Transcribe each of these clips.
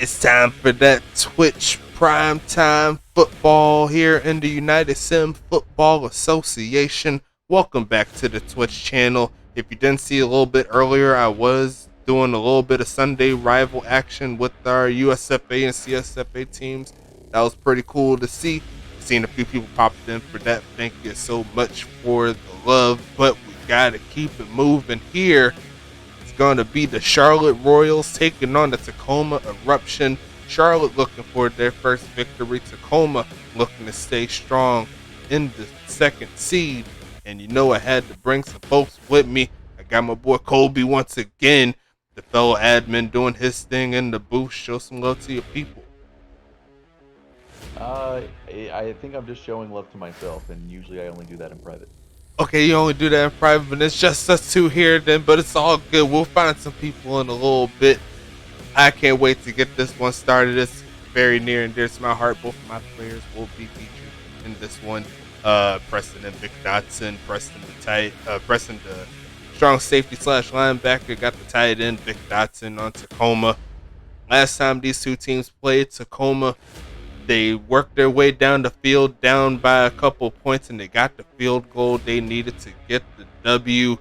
It's time for that Twitch primetime football here in the United Sim Football Association. Welcome back to the Twitch channel. If you didn't see a little bit earlier, I was doing a little bit of Sunday rival action with our USFA and CSFA teams. That was pretty cool to see. Seeing a few people popped in for that. Thank you so much for the love, but we gotta keep it moving here. Going to be the Charlotte Royals taking on the Tacoma Eruption. Charlotte looking for their first victory. Tacoma looking to stay strong in the second seed. And you know I had to bring some folks with me. I got my boy Colby once again, the fellow admin doing his thing in the booth. Show some love to your people. I think I'm just showing love to myself, and usually I only do that in private. Okay, you only do that in private, but it's just us two here then, but it's all good. We'll find some people in a little bit. I can't wait to get this one started. It's very near and dear to my heart. Both of my players will be featured in this one. Preston and Vic Dotson. Preston the strong safety / linebacker, got the tight end Vic Dotson on Tacoma. Last time these two teams played, Tacoma, they worked their way down the field, down by a couple points, and they got the field goal they needed to get the W.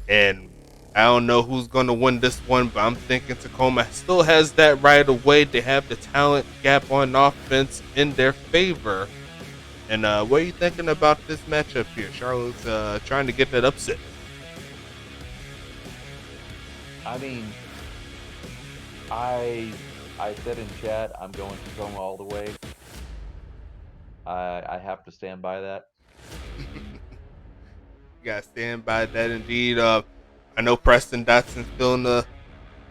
And I don't know who's going to win this one, but I'm thinking Tacoma still has that right away. They have the talent gap on offense in their favor. And what are you thinking about this matchup here? Charlotte's trying to get that upset. I mean, I said in chat I'm going Tacoma all the way. I have to stand by that. You got to stand by that indeed. I know Preston Dotson's feeling a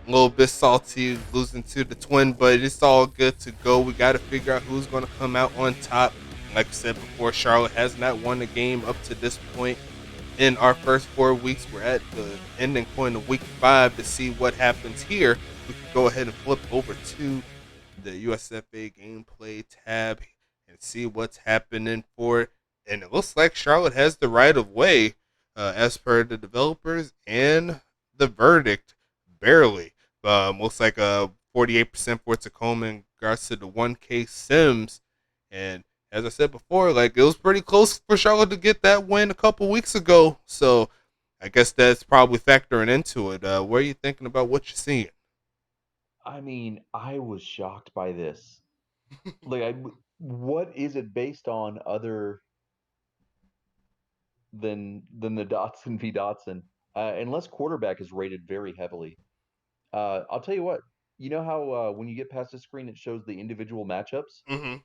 little bit salty losing to the twin, but it's all good to go. We got to figure out who's going to come out on top. Like I said before, Charlotte has not won a game up to this point in our first 4 weeks. We're at the ending point of week 5 to see what happens here. We can go ahead and flip over to the USFA gameplay tab and see what's happening for it. And it looks like Charlotte has the right of way as per the developers and the verdict, barely. Looks like 48% for Tacoma in regards to the 1K Sims. And as I said before, like it was pretty close for Charlotte to get that win a couple weeks ago. So I guess that's probably factoring into it. What are you thinking about what you're seeing? I mean, I was shocked by this. Like, what is it based on other than the Dotson v Dotson? Unless quarterback is rated very heavily. I'll tell you what. You know how when you get past the screen, it shows the individual matchups. Mm-hmm.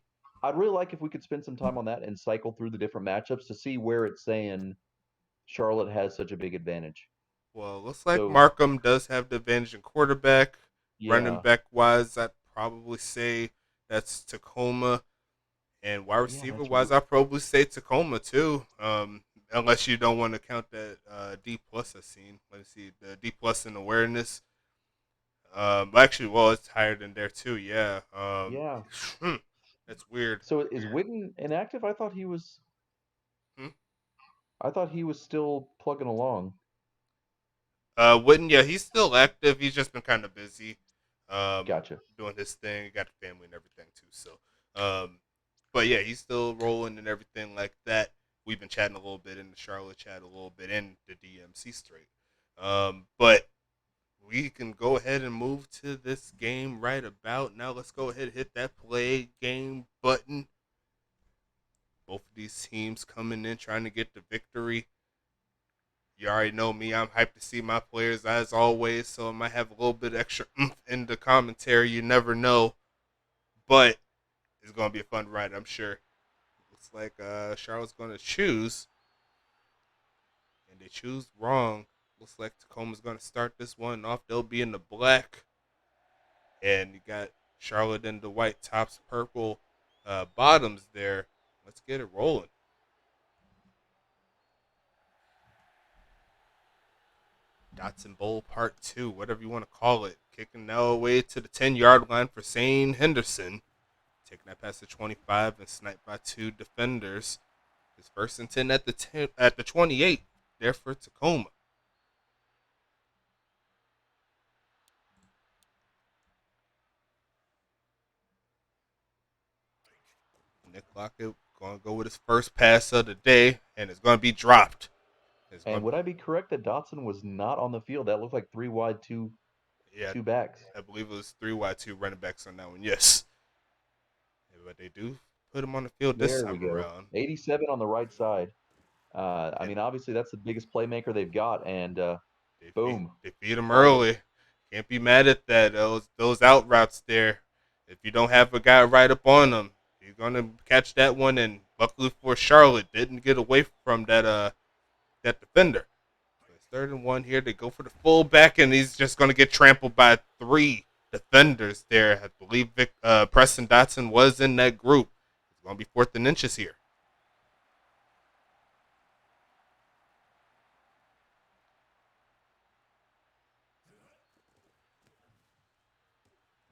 I'd really like if we could spend some time on that and cycle through the different matchups to see where it's saying Charlotte has such a big advantage. Well, looks like So, Markham does have the advantage in quarterback. Running yeah. back wise, I'd probably say that's Tacoma. And wide Yeah, receiver that's wise, I'd probably say Tacoma too. Unless you don't want to count that D plus I've seen. Let me see the D plus in awareness. Actually, well, it's higher than there too. Yeah. yeah. That's weird. So is Witten inactive? Hmm? I thought he was still plugging along. Witten, yeah, he's still active. He's just been kind of busy, um, Gotcha. doing his thing. He got the family and everything too. So, um, but yeah, he's still rolling and everything like that. We've been chatting a little bit in the Charlotte chat, a little bit in the DMC straight. But we can go ahead and move to this game right about now. Let's go ahead and hit that play game button. Both of these teams coming in trying to get the victory. You already know me. I'm hyped to see my players as always, so I might have a little bit extra oomph in the commentary. You never know, but it's gonna be a fun ride, I'm sure. Looks like Charlotte's gonna choose, and they choose wrong. Looks like Tacoma's gonna start this one off. They'll be in the black, and you got Charlotte in the white tops, purple bottoms there. Let's get it rolling. Dotson Bowl Part 2, whatever you want to call it. Kicking now away to the 10-yard line for Shane Henderson. Taking that past the 25 and sniped by two defenders. His first and 10 at the 28 there for Tacoma. Nick Lockett going to go with his first pass of the day, and it's going to be dropped. And would I be correct that Dotson was not on the field? That looked like 3 wide, Yeah, two backs. I believe it was 3 wide, 2 running backs on that one. Yes, yeah, but they do put him on the field this There we time go. around. 87 on the right side. I And mean, obviously that's the biggest playmaker they've got, and boom. they feed him All early. Can't be mad at that. Those out routes there. If you don't have a guy right up on him, he's gonna catch that one. And luckily for Charlotte, didn't get away from that defender. It's 3rd and 1 here. They go for the fullback, and he's just gonna get trampled by 3 defenders there. I believe Preston Dotson was in that group. It's gonna be 4th and inches here.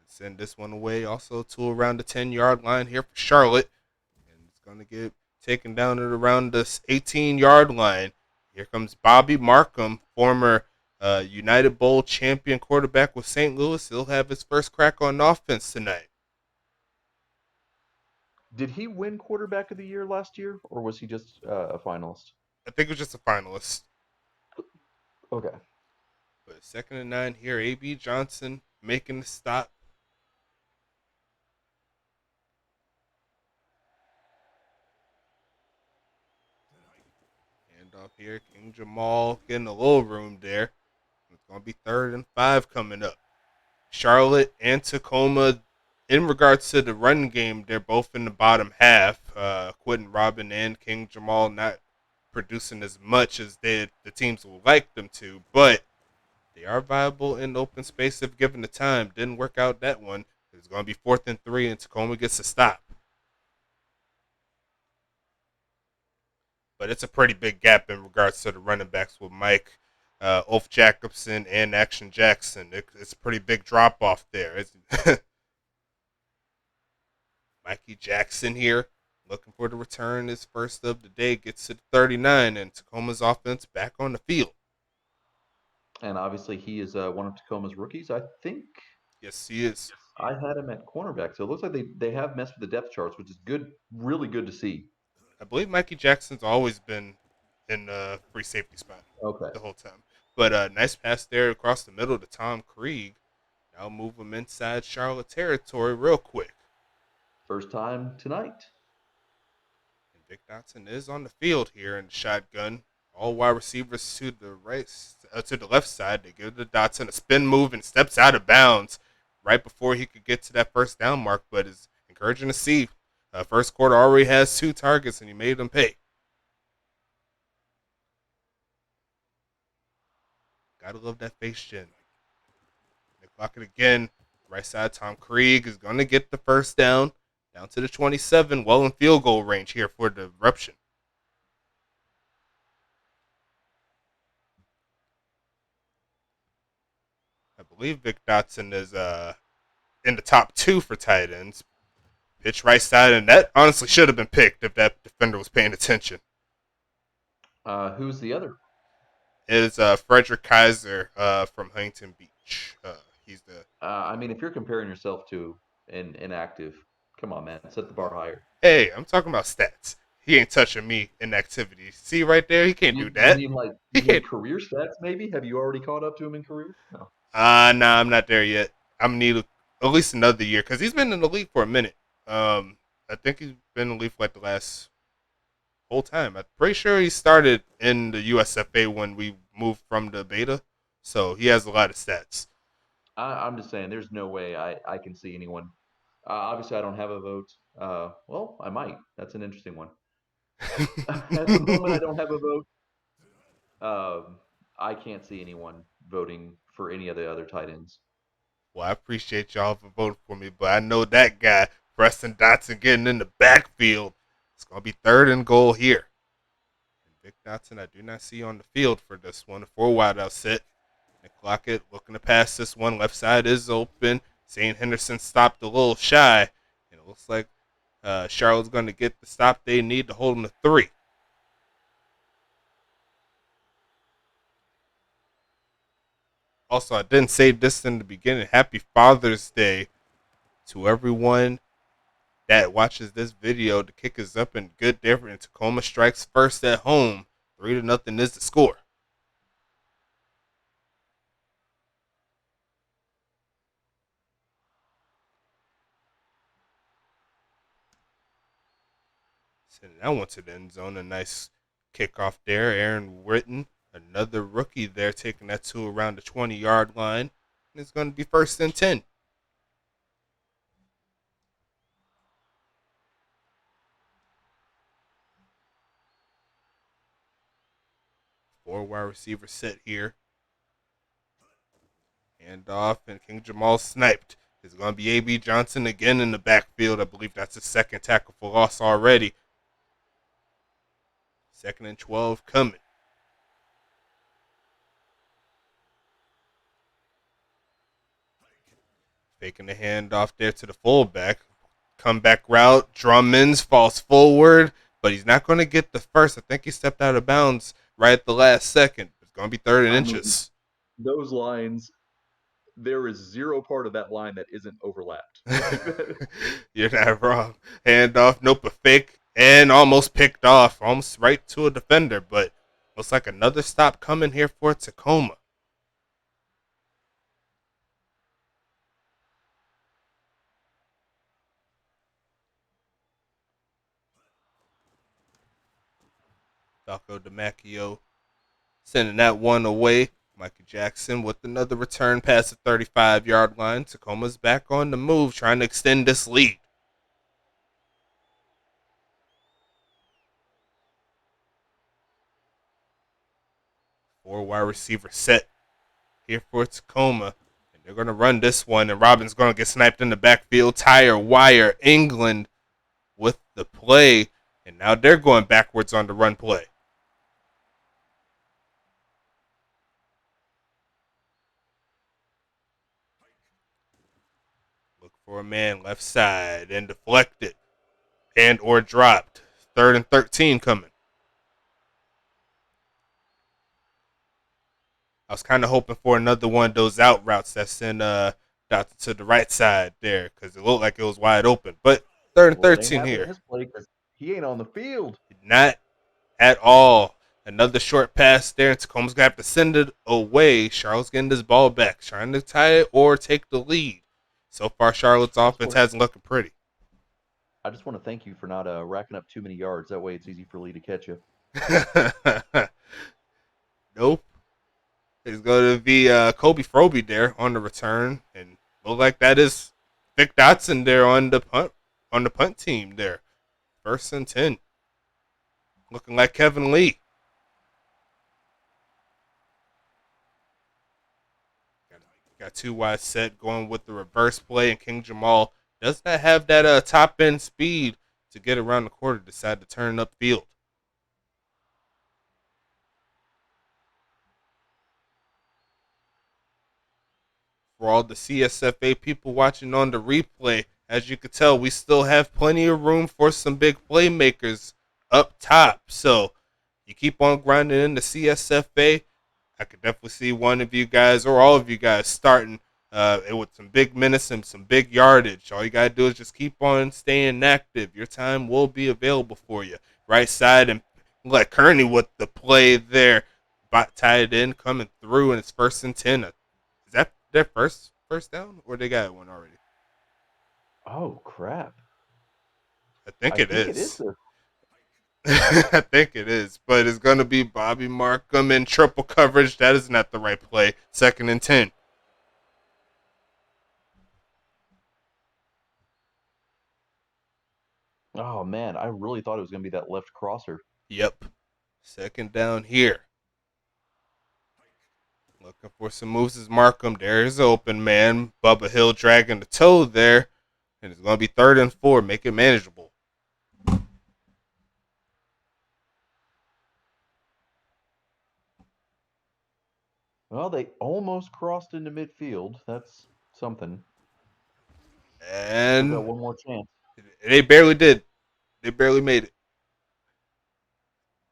Send this one away also to around the 10-yard line here for Charlotte. And it's going to get taken down at around the 18-yard line. Here comes Bobby Markham, former United Bowl champion quarterback with St. Louis. He'll have his first crack on offense tonight. Did he win quarterback of the year last year, or was he just a finalist? I think it was just a finalist. Okay. But 2nd and 9 here. A.B. Johnson making the stop. Off here. King Jamal getting a little room there. It's going to be 3rd and 5 coming up. Charlotte and Tacoma, in regards to the run game, they're both in the bottom half. Quentin Robin and King Jamal not producing as much as the teams would like them to, but they are viable in open space if given the time. Didn't work out that one. It's going to be 4th and 3, and Tacoma gets a stop. But it's a pretty big gap in regards to the running backs with Mike, Ulf Jacobson, and Action Jackson. It's a pretty big drop off there. Mikey Jackson here, looking for the return. His first of the day gets to 39, and Tacoma's offense back on the field. And obviously he is one of Tacoma's rookies. I think Yes, he is. I had him at cornerback, so it looks like they have messed with the depth charts, which is good, really good to see. I believe Mikey Jackson's always been in the free safety spot Okay. the whole time. But nice pass there across the middle to Tom Krieg. Now move him inside Charlotte territory real quick. First time tonight. And Vic Dotson is on the field here in the shotgun. All wide receivers to the left side. They give the Dotson a spin move and steps out of bounds right before he could get to that first down mark. But it's encouraging to see. First quarter already has 2 targets, and he made them pay. Gotta love that face gin. They clock it again. Right side, Tom Krieg is going to get the first down to the 27, well in field goal range here for the eruption. I believe Vic Dotson is in the top 2 for tight ends. Pitch right side, and that honestly should have been picked if that defender was paying attention. Who's the other? It is Frederick Kaiser from Huntington Beach. He's the. I mean, if you're comparing yourself to an inactive, come on, man, set the bar higher. Hey, I'm talking about stats. He ain't touching me in activity. See right there, he can't do that. You mean He can't. career stats? Maybe have you already caught up to him in career? No. Nah, I'm not there yet. I'm gonna need at least another year because he's been in the league for a minute. I think he's been in the league for like the last whole time. I'm pretty sure he started in the USFA when we moved from the beta, so he has a lot of stats. I'm just saying, there's no way I can see anyone. Obviously, I don't have a vote. Well, I might. That's an interesting one. At the moment, I don't have a vote. I can't see anyone voting for any of the other tight ends. Well, I appreciate y'all for voting for me, but I know that guy, Preston Dotson, getting in the backfield. It's going to be 3rd and goal here. And Vic Dotson, I do not see on the field for this one. A 4 wide out set. And Clockett looking to pass this one. Left side is open. St. Henderson stopped a little shy. And it looks like Charlotte's going to get the stop they need to hold them to 3. Also, I didn't say this in the beginning. Happy Father's Day to everyone that watches this video, the kick is up and good there, and Tacoma strikes first at home. 3-0 is the score. Sending that one to the end zone. A nice kickoff there. Aaron Witten, another rookie there, taking that to around the 20-yard line. And it's going to be 1st and 10. Four wide receiver set here. Hand off, and King Jamal sniped. It's going to be A.B. Johnson again in the backfield. I believe that's his second tackle for loss already. 2nd and 12 coming. Faking the handoff there to the fullback. Comeback route. Drummond's falls forward, but he's not going to get the first. I think he stepped out of bounds right at the last second. It's going to be 3rd and inches. Those lines, there is zero part of that line that isn't overlapped. You're not wrong. Handoff, nope, a fake, and almost picked off. Almost right to a defender, but looks like another stop coming here for Tacoma. Falco DiMacchio sending that one away. Mikey Jackson with another return past the 35-yard line. Tacoma's back on the move, trying to extend this lead. Four wide receiver set here for Tacoma. And they're going to run this one, and Robin's going to get sniped in the backfield. Tire Wire, England with the play. And now they're going backwards on the run play. Look for a man left side and deflected and or dropped. 3rd and 13 coming. I was kind of hoping for another one of those out routes that sent to the right side there because it looked like it was wide open. But 3rd and 13 here. His play 'cause he ain't on the field. Not at all. Another short pass there, and Tacoma's going to have to send it away. Charlotte's getting this ball back, trying to tie it or take the lead. So far, Charlotte's offense hasn't looking pretty. I just want to thank you for not racking up too many yards. That way it's easy for Lee to catch you. Nope. It's going to be Kobe Froby there on the return, and look like that is Vic Dotson there on the punt team there. 1st and 10. Looking like Kevin Lee. Got 2 wide set going with the reverse play, and King Jamal does not have that top end speed to get around the quarter. Decide to turn upfield. For all the CSFA people watching on the replay, as you can tell, we still have plenty of room for some big playmakers up top. So you keep on grinding in the CSFA. I could definitely see one of you guys or all of you guys starting with some big minutes and some big yardage. All you got to do is just keep on staying active. Your time will be available for you. Right side, and like Kearney with the play there. Tied in, coming through, and it's 1st and 10. Is that their first down, or they got one already? Oh, crap. I think it is. I think it is, but it's going to be Bobby Markham in triple coverage. That is not the right play. 2nd and 10. Oh, man. I really thought it was going to be that left crosser. Yep. 2nd down here. Looking for some moves is Markham. There is open, man. Bubba Hill dragging the toe there. And it's going to be 3rd and 4. Make it manageable. Well, they almost crossed into midfield. That's something. And got one more chance. They barely did. They barely made it.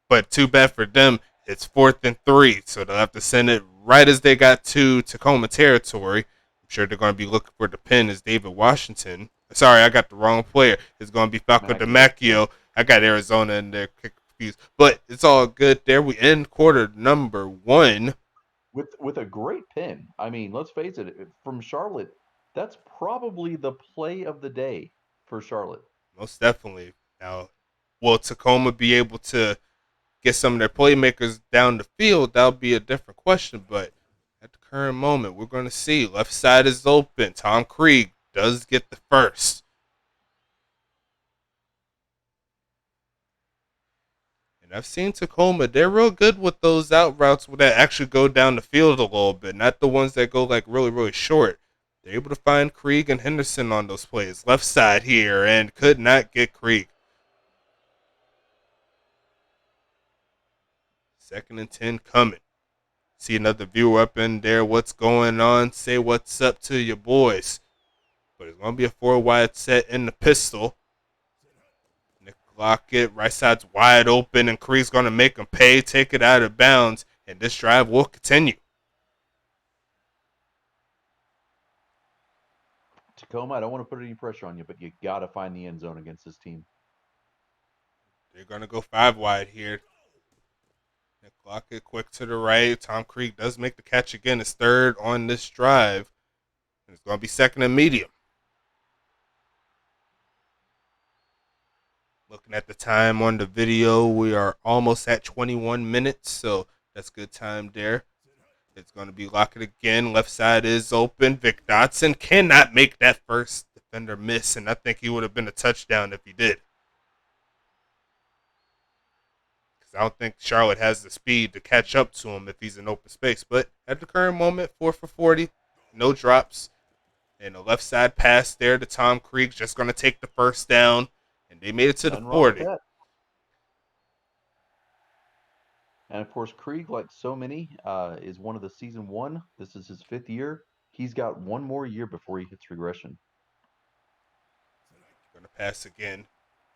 But too bad for them. It's 4th and 3, so they'll have to send it right as they got to Tacoma territory. I'm sure they're going to be looking for the pin as David Washington Sorry, I got the wrong player. It's going to be Falco Macchio. DiMacchio. I got Arizona in there, confused. But it's all good there. We end quarter number 1. With a great pin. I mean, let's face it, from Charlotte, that's probably the play of the day for Charlotte. Most definitely. Now, will Tacoma be able to get some of their playmakers down the field? That'll be a different question. But at the current moment, we're going to see. Left side is open. Tom Krieg does get the first. And I've seen Tacoma. They're real good with those out routes that actually go down the field a little bit, not the ones that go like really, really short. They're able to find Krieg and Henderson on those plays. Left side here and could not get Krieg. 2nd and 10 coming. See another viewer up in there. What's going on? Say what's up to your boys. But it's going to be a 4 wide set in the pistol. Nick Lockett, right side's wide open, and Krieg's going to make him pay, take it out of bounds, and this drive will continue. Tacoma, I don't want to put any pressure on you, but you got to find the end zone against this team. They're going to go 5 wide here. Nick Lockett quick to the right. Tom Krieg does make the catch again. His 3rd on this drive. And it's going to be 2nd and medium. Looking at the time on the video, we are almost at 21 minutes, so that's good time there. It's going to be Lockett again. Left side is open. Vic Dotson cannot make that first defender miss, and I think he would have been a touchdown if he did. Because I don't think Charlotte has the speed to catch up to him if he's in open space. But at the current moment, 4 for 40, no drops. And the left side pass there to Tom Krieg, just going to take the first down. And they made it to Nothing the wrong with 40. that. And of course, Krieg, like so many, is one of the season 1. This is his 5th year. He's got one more year before he hits regression. Going to pass again.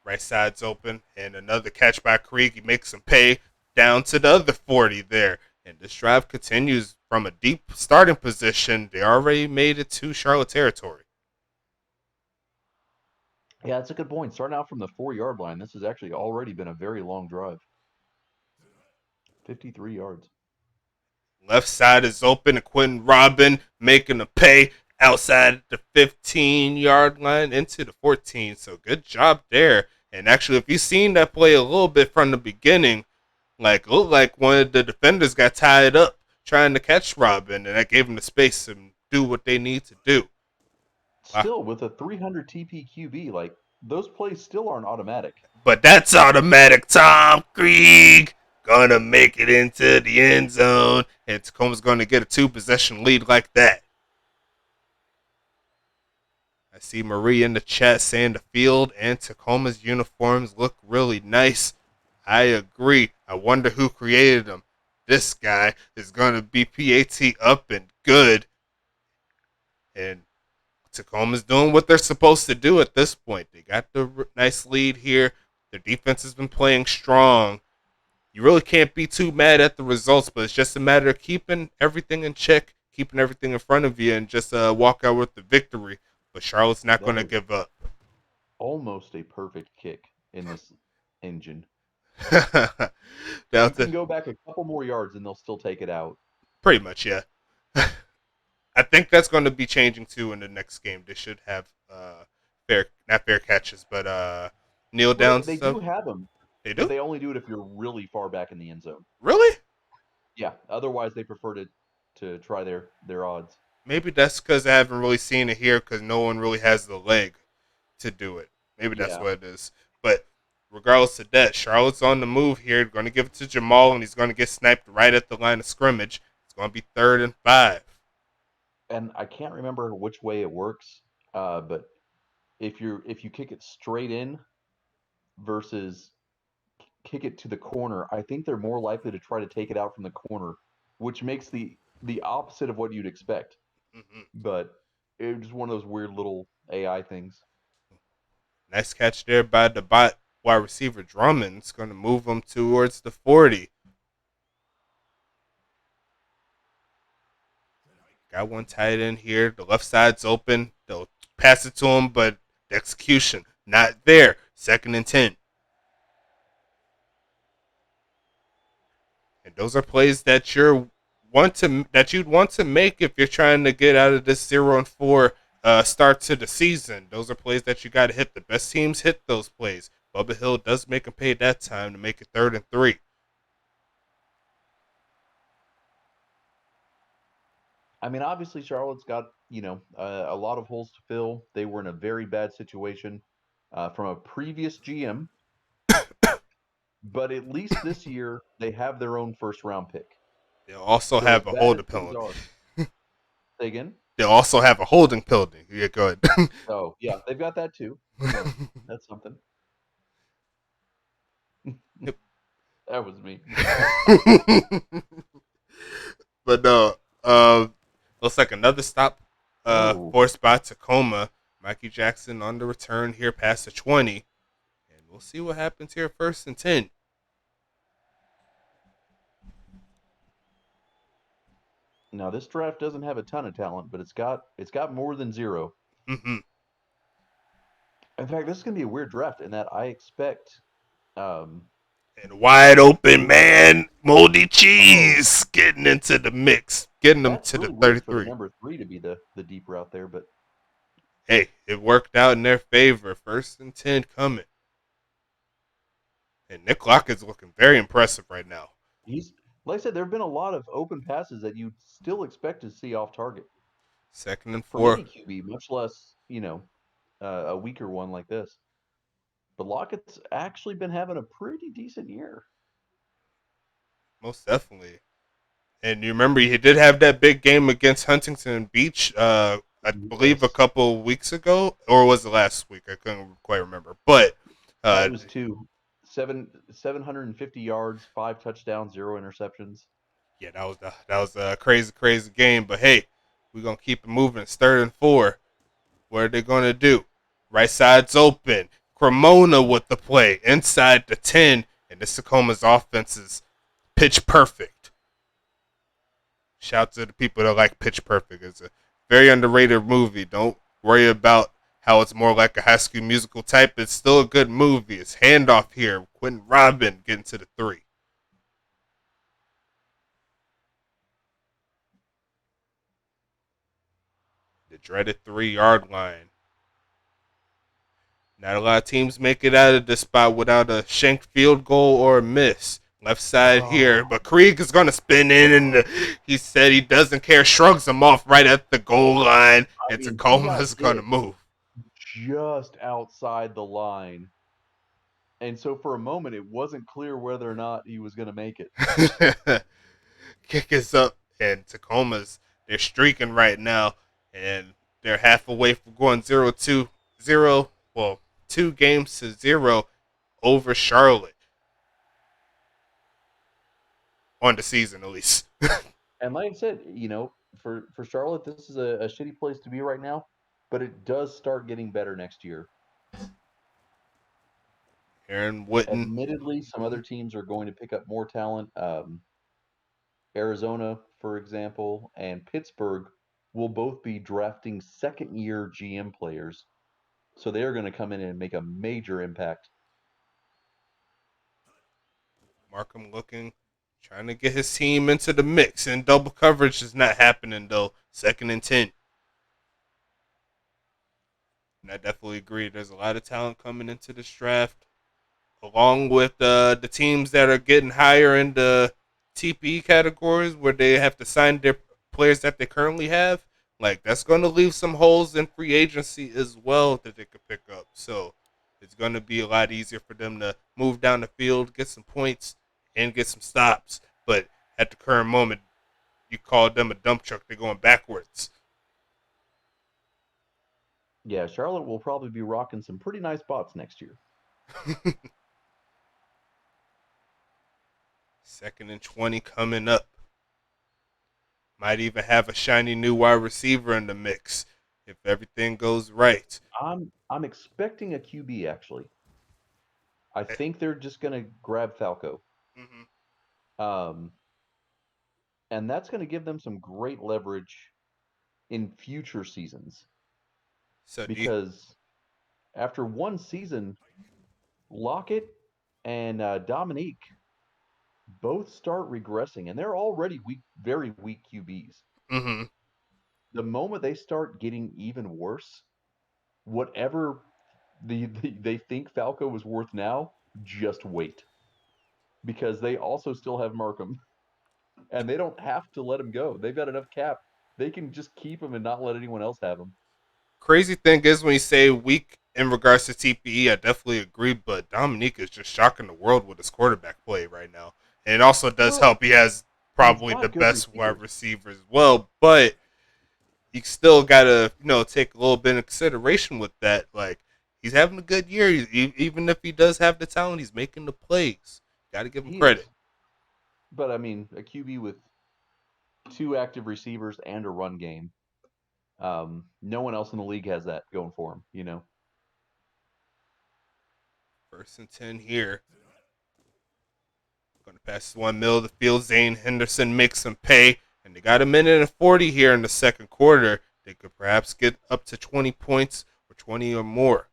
Right side's open. And another catch by Krieg. He makes him pay down to the other 40 there. And this drive continues from a deep starting position. They already made it to Charlotte territory. Yeah, that's a good point. Starting out from the 4-yard line, this has actually already been a very long drive. 53 yards. Left side is open. And Quentin Robin making a pay outside the 15-yard line into the 14. So good job there. And actually, if you've seen that play a little bit from the beginning, like looked like one of the defenders got tied up trying to catch Robin, and that gave him the space to do what they need to do. Still, with a 300 TPQB, like those plays still aren't automatic. But that's automatic. Tom Krieg gonna make it into the end zone, and Tacoma's gonna get a 2-possession lead like that. I see Marie in the chat saying the field and Tacoma's uniforms look really nice. I agree. I wonder who created them. This guy is going to be PAT up and good. And Tacoma's doing what they're supposed to do at this point. They got the nice lead here. Their defense has been playing strong. You really can't be too mad at the results, but it's just a matter of keeping everything in check, keeping everything in front of you, and just walk out with the victory. But Charlotte's not going to give up. Almost a perfect kick in this engine. You can go back a couple more yards and they'll still take it out. Pretty much, yeah. I think that's going to be changing too in the next game. They should have not fair catches, but kneel downs. They do have them. They do. But they only do it if you're really far back in the end zone. Really? Yeah. Otherwise, they prefer to try their odds. Maybe that's because I haven't really seen it here because no one really has the leg to do it. Maybe that's what it is. But regardless of that, Charlotte's on the move here. Going to give it to Jamal, and he's going to get sniped right at the line of scrimmage. It's going to be 3rd and 5. And I can't remember which way it works, but if you kick it straight in versus kick it to the corner, I think they're more likely to try to take it out from the corner, which makes the opposite of what you'd expect. Mm-hmm. But it was one of those weird little AI things. Nice catch there by the bot wide receiver Drummond. It's going to move him towards the 40. Got one tight end here. The left side's open. They'll pass it to him, but Execution not there. 2nd and 10. And those are plays that you'd want to make if you're trying to get out of this 0-4 start to the season. Those are plays that you got to hit. The best teams hit those plays. Bubba Hill does make them pay that time to make it 3rd and 3. I mean, obviously, Charlotte's got a lot of holes to fill. They were in a very bad situation from a previous GM, but at least this year they have their own first round pick. They'll also So as have a bad as holding things penalty. are, say again. They'll also have a holding penalty. Yeah, go ahead. Oh yeah, they've got that too. That's something. That was me. But no, looks like another stop forced by Tacoma. Mikey Jackson on the return here past the 20. And we'll see what happens here 1st and 10. Now this draft doesn't have a ton of talent, but it's got more than 0. Mm-hmm. In fact, this is gonna be a weird draft in that I expect And wide open man, moldy oh, cheese getting into the mix, getting them that's to the really weird for the 33. number 3 to be the deep route there, but Hey, it worked out in their favor. 1st and 10 coming. And Nick Locke is looking very impressive right now. he's like I said, there have been a lot of open passes that you still expect to see off target 2nd and from 4. any QB, much less a weaker one like this. But Lockett's actually been having a pretty decent year. Most definitely. And you remember he did have that big game against Huntington Beach, I believe a Yes. couple weeks ago, or was it last week? I couldn't quite remember. But It was 750 yards, 5 touchdowns, 0 interceptions. yeah, that was a crazy game. But hey, we're gonna keep it moving. It's 3rd and 4. What are they gonna do? Right side's open. Cremona with the play inside the 10, and this Tacoma's offense is pitch perfect. Shout to the people that like Pitch Perfect. It's a very underrated movie. Don't worry about how it's more like a High School Musical type. It's still a good movie. It's handoff here. Quentin Robin getting to the 3. The dreaded 3-yard line. Not a lot of teams make it out of this spot without a shanked field goal or a miss. Left side here, Oh, but Krieg is going to spin in, and he said he doesn't care, shrugs him off right at the goal line, I and mean, he got Tacoma's going to hit move. just outside the line. And so for a moment, it wasn't clear whether or not he was going to make it. Kick is up, and they're streaking right now, and they're half away from going 0-2-0. Well, 2 games to 0 over Charlotte on the season at least. And like I said, for Charlotte, this is a shitty place to be right now, but it does start getting better next year. Aaron Witten. Admittedly, some Mhm. other teams are going to pick up more talent. Arizona, for example, and Pittsburgh will both be drafting second-year GM players, so they are going to come in and make a major impact. Markham looking, trying to get his team into the mix, and double coverage is not happening though. 2nd and 10. And I definitely agree. There's a lot of talent coming into this draft, along with the teams that are getting higher in the TPE categories where they have to sign their players that they currently have. Like that's going to leave some holes in free agency as well that they could pick up. So it's going to be a lot easier for them to move down the field, get some points, and get some stops. But at the current moment, you call them a dump truck. They're going backwards. Yeah, Charlotte will probably be rocking some pretty nice bots next year. 2nd and 20 coming up. Might even have a shiny new wide receiver in the mix if everything goes right. I'm expecting a QB actually. I think they're just going to grab Falco. Mm-hmm. Um, and that's going to give them some great leverage in future seasons So do you? because after one season, Lockett and Dominique both start regressing, and they're already weak, very weak QBs. Mm-hmm. The moment they start getting even worse, whatever they think Falco is worth now, just wait. Because they also still have Markham, and they don't have to let him go. They've got enough cap. They can just keep him and not let anyone else have him. Crazy thing is when you say weak in regards to TPE, I definitely agree. But Dominique is just shocking the world with his quarterback play right now, and it also does Well, help. He has he's probably the got good best wide receivers. receiver as well, but you still gotta take a little bit of consideration with that. Like he's having a good year, even if he does have the talent, he's making the plays. Got to give him He credit. is. But I mean, a QB with two active receivers and a run game. No one else in the league has that going for him, you know. 1st and 10 here. Going to pass one middle of the field. Zane Henderson makes some pay. And they got a minute and 40 here in the second quarter. They could perhaps get up to 20 points or 20 or more.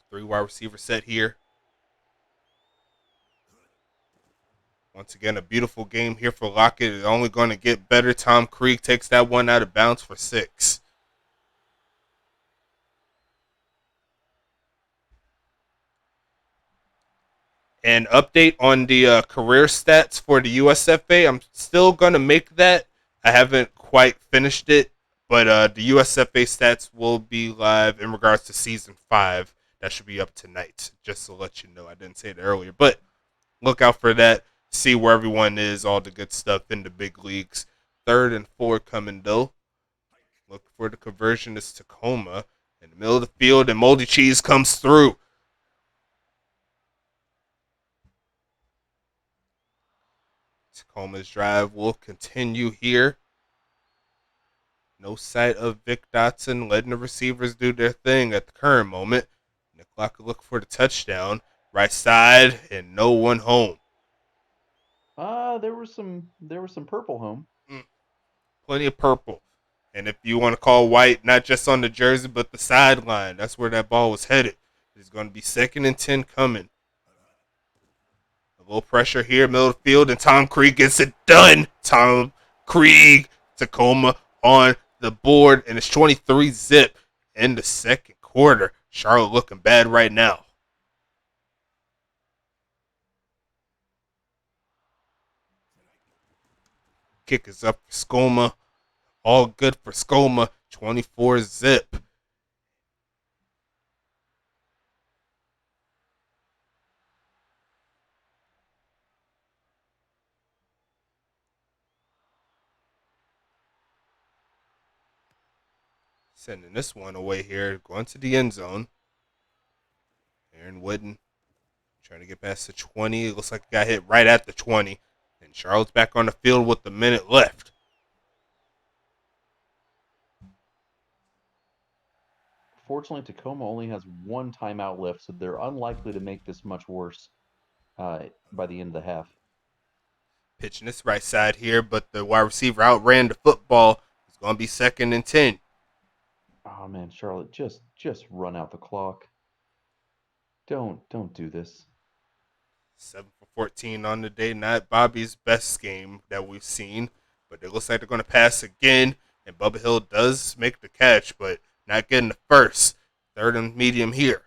3 wide receiver set here. Once again, a beautiful game here for Lockett. It's only going to get better. Tom Krieg takes that one out of bounds for 6. An update on the career stats for the USFA. I'm still going to make that. I haven't quite finished it, but the USFA stats will be live in regards to season 5. That should be up tonight, just to let you know. I didn't say it earlier, but look out for that. See where everyone is, all the good stuff in the big leagues. 3rd and 4 coming, though. Look for the conversion is Tacoma. In the middle of the field, and Moldy Cheese comes through. Tacoma's drive will continue here. No sight of Vic Dotson, letting the receivers do their thing at the current moment. Nick Lockett look for the touchdown. Right side, and no one home. There was some purple home. Plenty of purple. And if you want to call white, not just on the jersey, but the sideline, that's where that ball was headed. It's going to be 2nd and 10 coming. A little pressure here, middle of the field, and Tom Krieg gets it done. Tom Krieg, Tacoma on the board, and it's 23-zip in the second quarter. Charlotte looking bad right now. Kick is up for Skoma. All good for Skoma. 24-zip. Sending this one away here. Going to the end zone. Aaron Wooden trying to get past the 20. It looks like he got hit right at the 20. And Charlotte's back on the field with a minute left. Fortunately, Tacoma only has one timeout left, so they're unlikely to make this much worse by the end of the half. Pitching this right side here, but the wide receiver outran the football. It's going to be 2nd and 10. Oh man, Charlotte, just run out the clock. Don't do this. 7 for 14 on the day. Not Bobby's best game that we've seen, but it looks like they're going to pass again. And Bubba Hill does make the catch, but not getting the first. 3rd and medium here.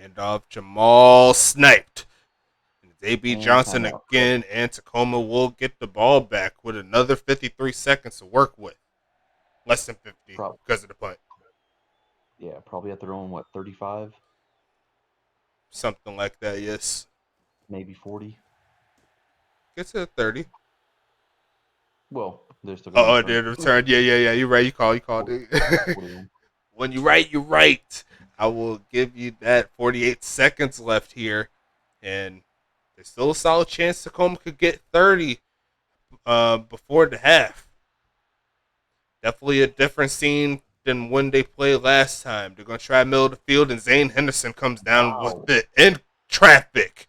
Handoff, Jamal sniped. And it's A.B. And Johnson timeout. again, and Tacoma will get the ball back with another 53 seconds to work with. Less than 50 because of the punt. Yeah, probably at their own, 35? Something like that, yes. Maybe 40. Gets to 30. Well, they're still going to Oh, return. they're returned. Yeah. You're right. You called it. 41. When you're right, you're right. I will give you that. 48 seconds left here. And there's still a solid chance Tacoma could get 30 before the half. Definitely a different scene than when they played last time. They're going to try middle of the field, and Zane Henderson comes down with Wow. it in traffic.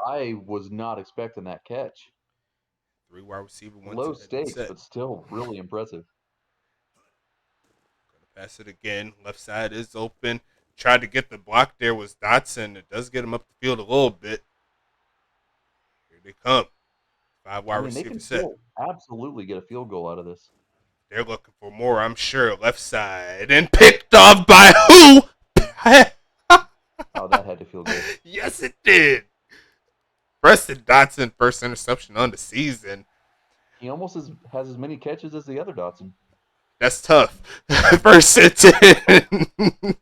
I was not expecting that catch. 3 wide receiver, 1 Low 2 headed stakes, set. but still really impressive. Going to pass it again. Left side is open. Tried to get the block there was Dotson. It does get him up the field a little bit. Here they come. 5 wide I mean, they receiver can set. still absolutely get a field goal out of this. They're looking for more, I'm sure. Left side. And picked off by who? Oh, that had to feel good. Yes, it did. Preston Dotson, first interception on the season. He almost has as many catches as the other Dotson. That's tough. First and 10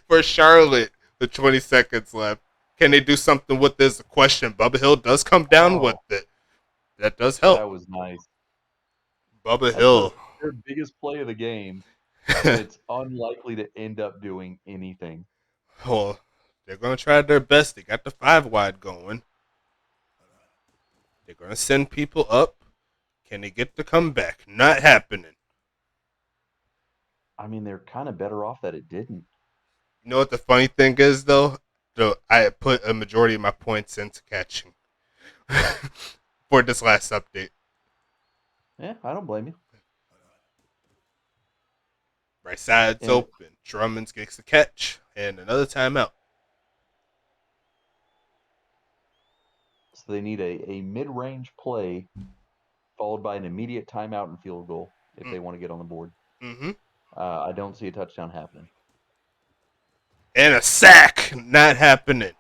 for Charlotte with 20 seconds left. Can they do something with this? The question. Bubba Hill does come down with it. That does help. That was nice. Bubba That's Hill. their biggest play of the game, and it's unlikely to end up doing anything. Well, they're going to try their best. They got the 5 wide going. They're going to send people up. Can they get the comeback? Not happening. I mean, they're kind of better off that it didn't. You know what the funny thing is, though? I put a majority of my points into catching for this last update. Yeah, I don't blame you. Right side's And open. Drummond gets the catch and another timeout. so they need a mid-range play followed by an immediate timeout and field goal if they want to get on the board. Mm-hmm. I don't see a touchdown happening. And a sack. Not happening.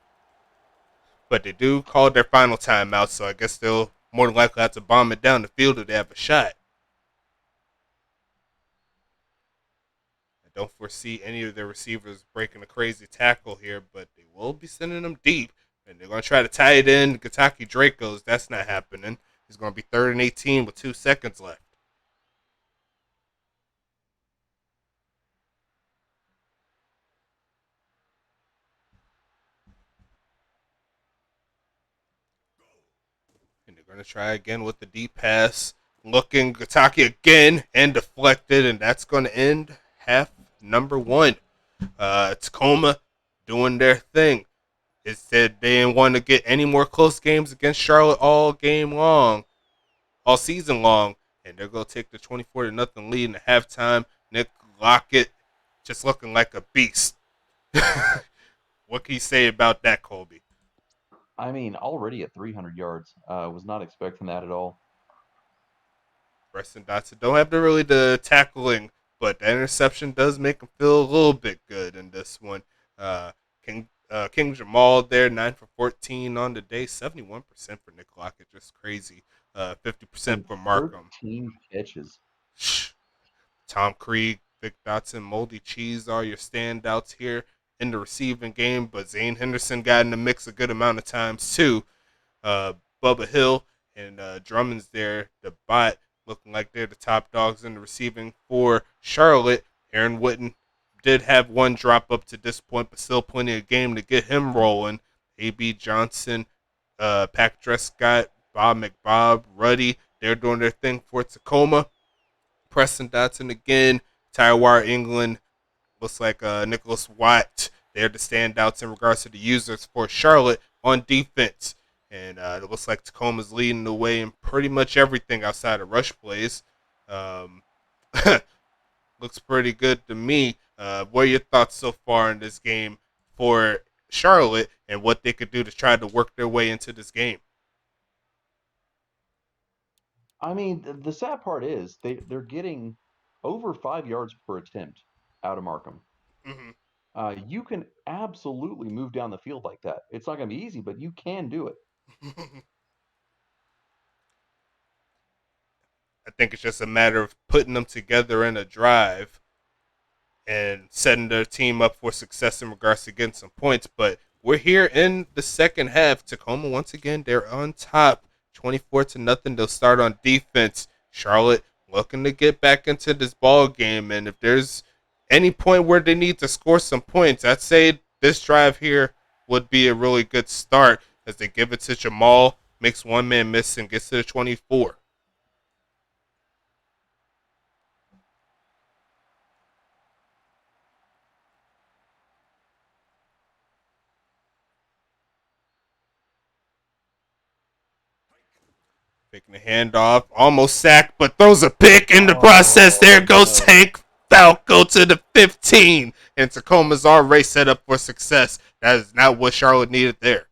But they do call their final timeout, so I guess they'll more than likely have to bomb it down the field if they have a shot. I don't foresee any of their receivers breaking a crazy tackle here, but they will be sending them deep. And they're going to try to tie it in. Kentucky Dracos, that's not happening. It's going to be 3rd and 18 with 2 seconds left. And they're going to try again with the deep pass. Looking Kentucky again and deflected, and that's going to end half number 1. Tacoma doing their thing. It said they didn't want to get any more close games against Charlotte all game long, all season long, and they're going to take the 24-0 lead in the halftime. Nick Lockett just looking like a beast. What can you say about that, Colby? I mean, already at 300 yards. Was not expecting that at all. Preston Dotson don't have the tackling, but the interception does make him feel a little bit good in this one. King Jamal there, 9 for 14 on the day, 71% for Nick Lockett, just crazy. 50% for Markham. 13 catches. Tom Creed, Vic Dotson, Moldy Cheese are your standouts here in the receiving game, but Zane Henderson got in the mix a good amount of times too. Bubba Hill and Drummond's there, the bot, looking like they're the top dogs in the receiving for Charlotte. Aaron Witten did have one drop up to this point, but still plenty of game to get him rolling. A.B. Johnson, Pack Scott, Bob McBob, Ruddy, they're doing their thing for Tacoma. Preston Dotson again, Tyrwire England, looks like Nicholas Watt. They're the standouts in regards to the users for Charlotte on defense. And it looks like Tacoma's leading the way in pretty much everything outside of rush plays. Looks pretty good to me. What are your thoughts so far in this game for Charlotte and what they could do to try to work their way into this game? I mean, the sad part is they're getting over 5 yards per attempt out of Markham. Mm-hmm. You can absolutely move down the field like that. It's not going to be easy, but you can do it. I think it's just a matter of putting them together in a drive and setting their team up for success in regards to getting some points. But we're here in the second half. Tacoma, once again, they're on top, 24-0. They'll start on defense. Charlotte looking to get back into this ball game, and if there's any point where they need to score some points, I'd say this drive here would be a really good start as they give it to Jamal, makes one man miss, and gets to the 24. Making a handoff, almost sacked, but throws a pick in the process. There Oh goes no! Tank Falco to the 15. And Tacoma's already set up for success. That is not what Charlotte needed there.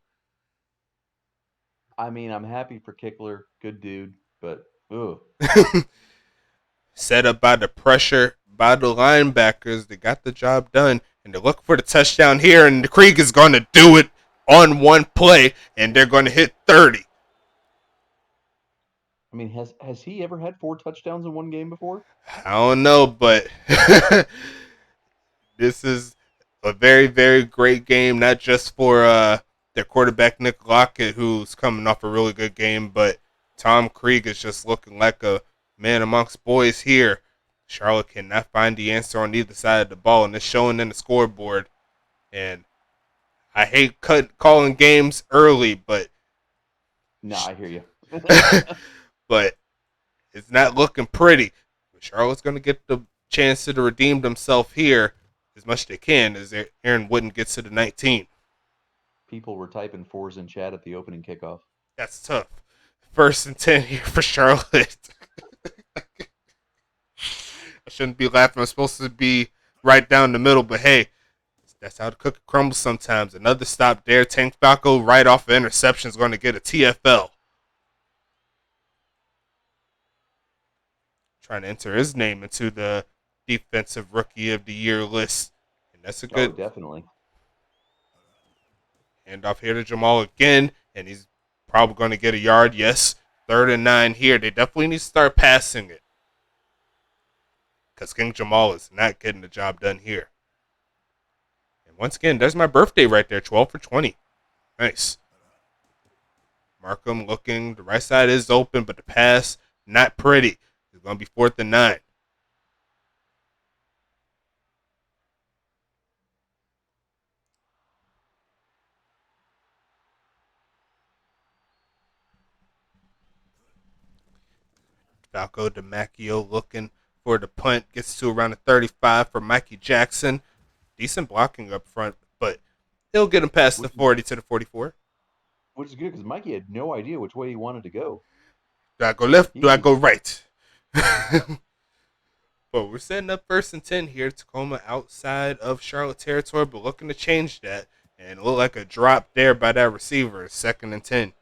I mean, I'm happy for Kickler, good dude, but ugh. Set up by the pressure by the linebackers. They got the job done. And they're looking for the touchdown here. And the Krieg is going to do it on one play. And they're going to hit 30. I mean, has he ever had 4 touchdowns in one game before? I don't know, but this is a very, very great game, not just for their quarterback, Nick Lockett, who's coming off a really good game, but Tom Krieg is just looking like a man amongst boys here. Charlotte cannot find the answer on either side of the ball, and it's showing in the scoreboard. And I hate calling games early, but No, I hear you. but it's not looking pretty. But Charlotte's going to get the chance to redeem themselves here as much as they can as Aaron Wooden gets to the 19. People were typing 4s in chat at the opening kickoff. That's tough. 1st and 10 here for Charlotte. I shouldn't be laughing. I'm supposed to be right down the middle, but hey, that's how the cookie crumbles sometimes. Another stop there. Tank Falco right off of interception is going to get a TFL. Trying to enter his name into the Defensive Rookie of the Year list. And that's a good definitely. handoff here to Jamal again. And he's probably going to get a yard. Yes. 3rd and 9 here. They definitely need to start passing it. Because King Jamal is not getting the job done here. And once again, there's my birthday right there. 12 for 20. Nice. Markham looking. The right side is open, but the pass, not pretty. It's going to be 4th and 9. Falco DiMacchio looking for the punt. Gets to around the 35 for Mikey Jackson. Decent blocking up front, but he'll get him past the 40 to the 44. Which is good because Mikey had no idea which way he wanted to go. Do I go left? Do I go right? But we're setting up 1st and 10 here. Tacoma outside of Charlotte territory, but looking to change that. And it looked like a drop there by that receiver. 2nd and 10.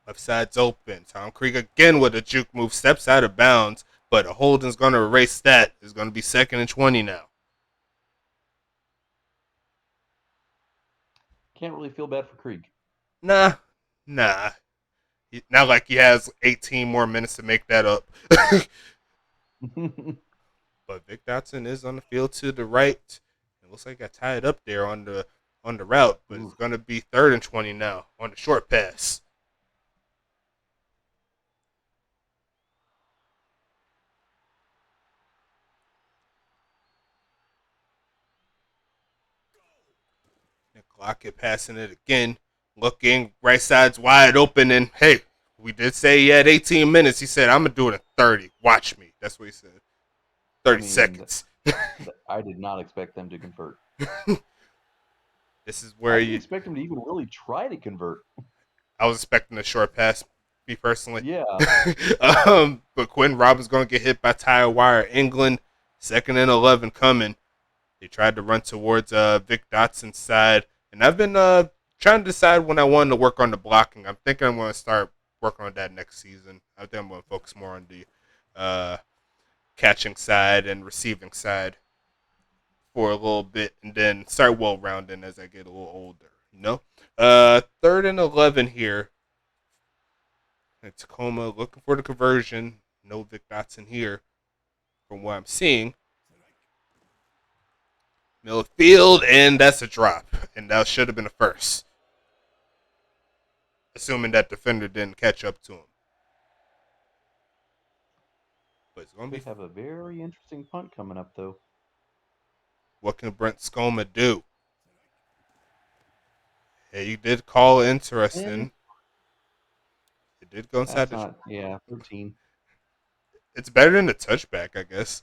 Left side's open. Tom Krieg again with a juke move. Steps out of bounds, but a holding's going to erase that. It's going to be 2nd and 20 now. Can't really feel bad for Krieg. Nah. Not like he has 18 more minutes to make that up. But Vic Dotson is on the field to the right. It looks like I got tied up there on the route, but it's going to be 3rd and 20 now on the short pass. Nick Lockett passing it again. Looking, right side's wide open, and hey, we did say he had 18 minutes. He said, I'm going to do it in 30. Watch me. That's what he said. 30 seconds. I did not expect them to convert. This is where you expect them to even really try to convert. I was expecting a short pass, me personally. Yeah. But Quentin Robbins going to get hit by Tyre Wire. England, 2nd and 11 coming. They tried to run towards Vic Dotson's side. And I've been trying to decide when I wanted to work on the blocking. I'm thinking I'm going to start working on that next season. I think I'm going to focus more on the catching side and receiving side for a little bit, and then start well-rounding as I get a little older. 3rd and 11 here. And Tacoma looking for the conversion. No Vic Dotson here, from what I'm seeing. Middle of field, and that's a drop, and that should have been a first, assuming that defender didn't catch up to him. But it's going to have a very interesting punt coming up, though. What can Brent Scoma do? Hey, you did call interesting. It did go inside the... Yeah, 13. It's better than the touchback, I guess.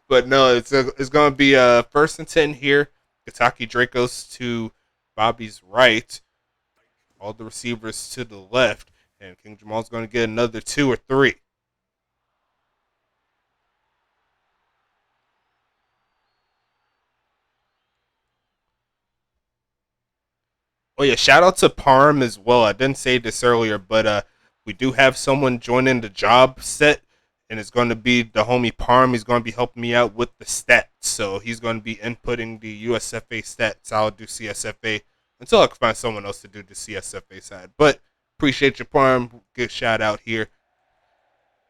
But no, it's going to be 1st and 10 here. Kentucky Dracos to Bobby's right. All the receivers to the left. And King Jamal's going to get another 2 or 3. Oh yeah, shout out to Parm as well. I didn't say this earlier, but we do have someone joining the job set, and it's going to be the homie Parm. He's going to be helping me out with the stats, so he's going to be inputting the USFA stats. I'll do CSFA until I can find someone else to do the CSFA side. But appreciate your Parm. Good shout out here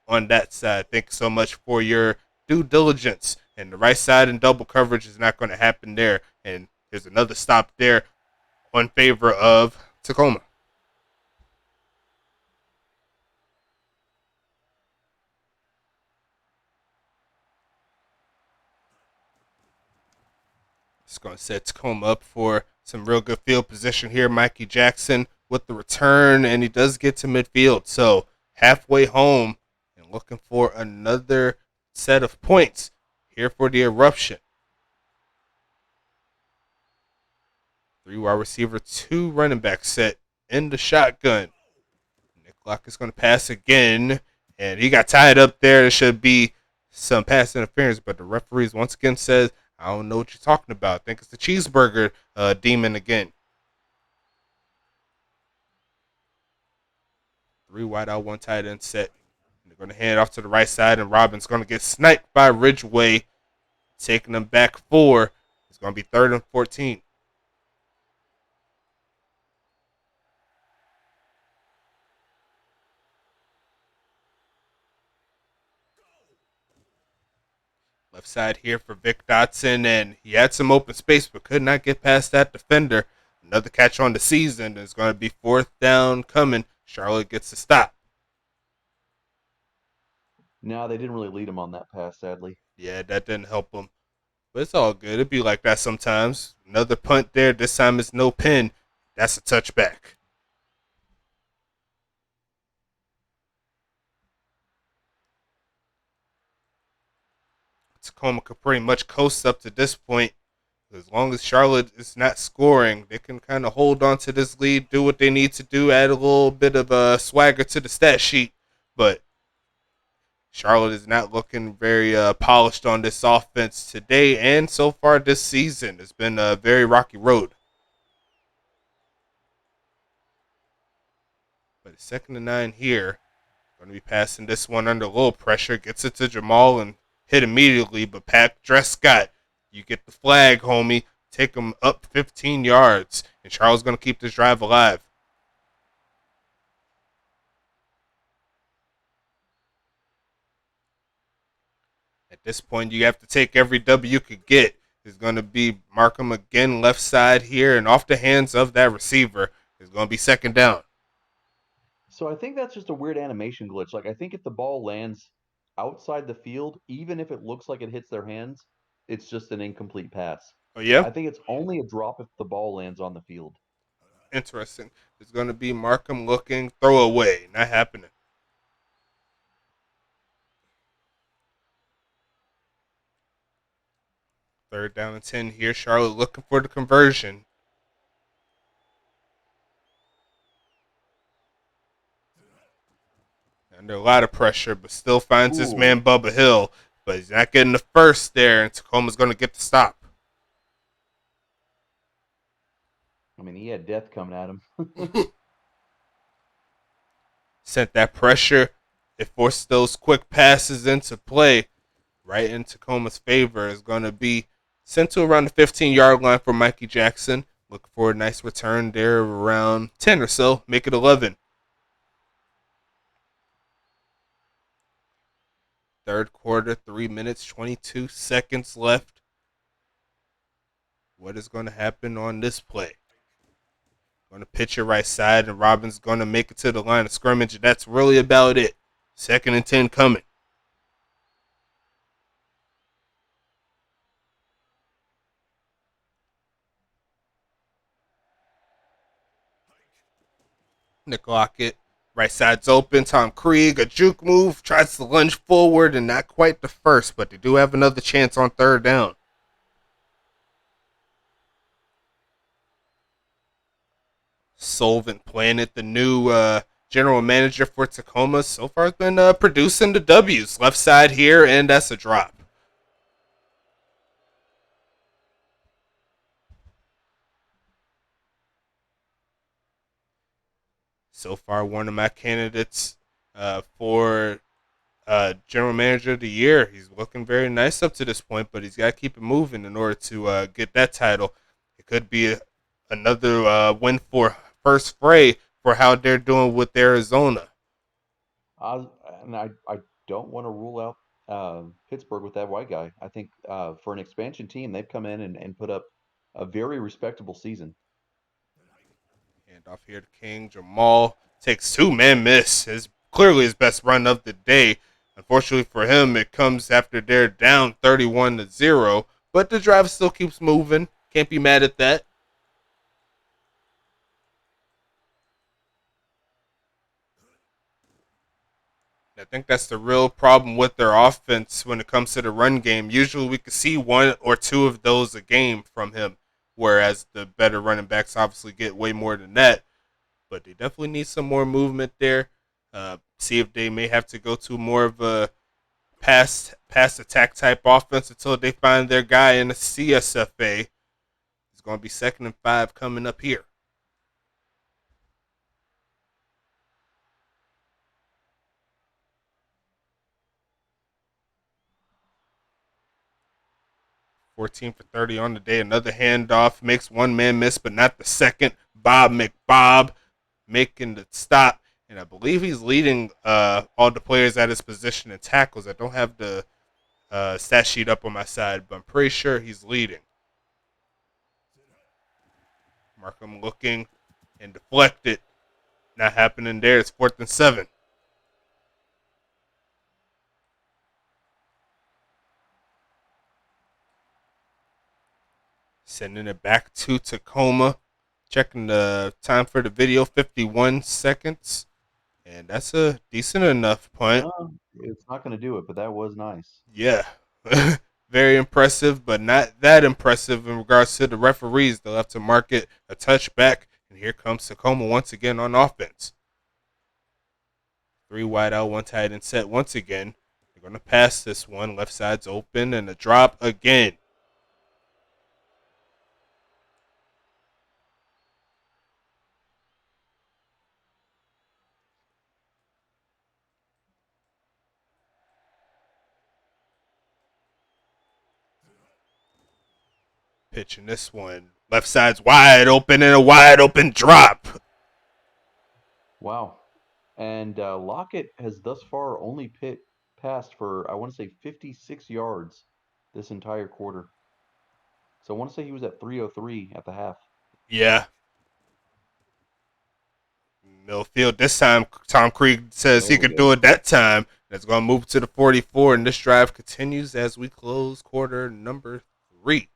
on that side. Thank you so much for your due diligence. And the right side and double coverage is not going to happen there. And there's another stop there in favor of Tacoma. It's going to set Tacoma up for some real good field position here. Mikey Jackson with the return, and he does get to midfield. So halfway home and looking for another set of points here for the eruption. 3 wide receiver, 2 running back set in the shotgun. Nick Locke is going to pass again, and he got tied up there. There should be some pass interference, but the referees once again says, I don't know what you're talking about. I think it's the cheeseburger demon again. 3 wide out, 1 tight end set. And they're going to hand it off to the right side, and Robin's going to get sniped by Ridgeway, taking them back 4. It's going to be 3rd and 14. Left side here for Vic Dotson, and he had some open space but could not get past that defender. Another catch on the season. It's going to be 4th down coming. Charlotte gets the stop. No, they didn't really lead him on that pass, sadly. Yeah, that didn't help him. But it's all good. It'd be like that sometimes. Another punt there. This time it's no pin. That's a touchback. Tacoma could pretty much coast up to this point. As long as Charlotte is not scoring, they can kind of hold on to this lead, do what they need to do, add a little bit of a swagger to the stat sheet. But Charlotte is not looking very polished on this offense today, and so far this season. It's been a very rocky road. But it's 2nd and 9 here. Going to be passing this one under a little pressure. Gets it to Jamal and hit immediately. But Pat Drescott, you get the flag, homie. Take him up 15 yards. And Charles going to keep this drive alive. At this point, you have to take every W you could get. It's going to be Markham again, left side here. And off the hands of that receiver. It's going to be 2nd down. So I think that's just a weird animation glitch. Like, I think if the ball lands outside the field, even if it looks like it hits their hands, it's just an incomplete pass. Oh, yeah? I think it's only a drop if the ball lands on the field. Interesting. It's going to be Markham looking throwaway. Not happening. 3rd down and 10 here. Charlotte looking for the conversion. Under a lot of pressure, but still finds his man Bubba Hill. But he's not getting the first there, and Tacoma's going to get the stop. I mean, he had death coming at him. Sent that pressure. It forced those quick passes into play. Right in Tacoma's favor is going to be sent to around the 15-yard line for Mikey Jackson. Looking for a nice return there around 10 or so. Make it 11. 3rd quarter, 3 minutes, 22 seconds left. What is going to happen on this play? Going to pitch it right side, and Robin's going to make it to the line of scrimmage. And that's really about it. 2nd and 10 coming. Nick Lockett Right side's open. Tom Krieg, a juke move, tries to lunge forward and not quite the first, but they do have another chance on third down. Solvent Planet, the new general manager for Tacoma, so far has been producing the W's. Left side here, and that's a drop. So far, one of my candidates for general manager of the year. He's looking very nice up to this point, but he's got to keep it moving in order to get that title. It could be another win for First Fray for how they're doing with Arizona. I, I don't want to rule out Pittsburgh with that white guy. I think for an expansion team, they've come in and put up a very respectable season. Hand off here to King. Jamal takes two man miss. His clearly his best run of the day. Unfortunately for him, it comes after they're down 31-0. But the drive still keeps moving. Can't be mad at that. I think that's the real problem with their offense when it comes to the run game. Usually we could see one or two of those a game from him, whereas the better running backs obviously get way more than that. But they definitely need some more movement there. See if they may have to go to more of a pass attack type offense until they find their guy in the CSFA. It's going to be 2nd and 5 coming up here. $14 for 30 on the day. Another handoff makes one man miss, but not the second. Bob McBob making the stop, and I believe he's leading all the players at his position in tackles. I don't have the stat sheet up on my side, but I'm pretty sure he's leading. Markham looking and deflected. Not happening there. It's 4th and 7. Sending it back to Tacoma. Checking the time for the video, 51 seconds. And that's a decent enough punt. It's not going to do it, but that was nice. Yeah. Very impressive, but not that impressive in regards to the referees. They'll have to mark it a touchback. And here comes Tacoma once again on offense. 3 wide out, 1 tight end set once again. They're going to pass this one. Left side's open and a drop again. Pitching this one. Left side's wide open and a wide open drop. Wow. And Lockett has thus far only passed for, I want to say, 56 yards this entire quarter. So I want to say he was at 303 at the half. Yeah. Millfield this time. Tom Krieg says he could do it that time. That's going to move to the 44, and this drive continues as we close quarter number 3.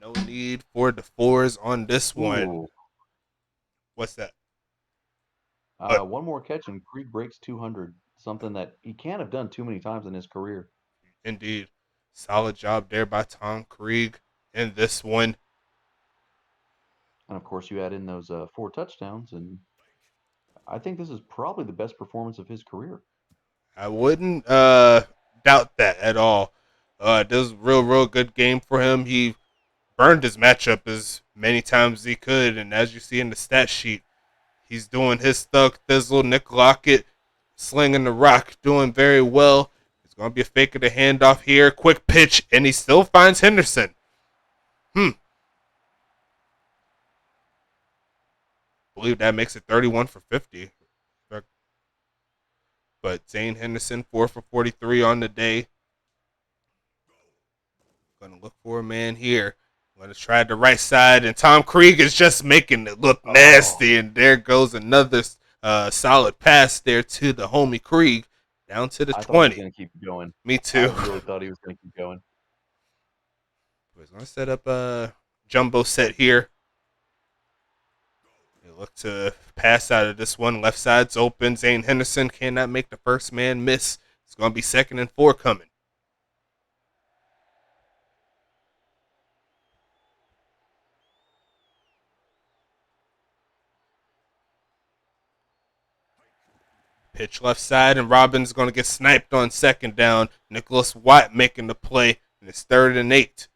No need for the 4s on this one. Ooh. What's that? One more catch and Krieg breaks 200, something that he can't have done too many times in his career. Indeed. Solid job there by Tom Krieg in this one. And of course, you add in those 4 touchdowns, and I think this is probably the best performance of his career. I wouldn't doubt that at all. This was a real good game for him. He burned his matchup as many times as he could, and as you see in the stat sheet, he's doing his Thug Thizzle, Nick Lockett, slinging the rock, doing very well. It's going to be a fake of the handoff here. Quick pitch, and he still finds Henderson. I believe that makes it 31 for 50. But Zane Henderson, 4 for 43 on the day. Going to look for a man here. Going to try the right side, and Tom Krieg is just making it look nasty. And there goes another solid pass there to the homie Krieg down to the 20. I thought he was going to keep going. Me too. I really thought he was going to keep going. He's going to set up a jumbo set here. look to pass out of this one. Left side's open. Zane Henderson cannot make the first man miss. It's going to be 2nd and 4 coming. Pitch left side, and Robbins going to get sniped on 2nd down. Nicholas Watt making the play, and it's 3rd and 8.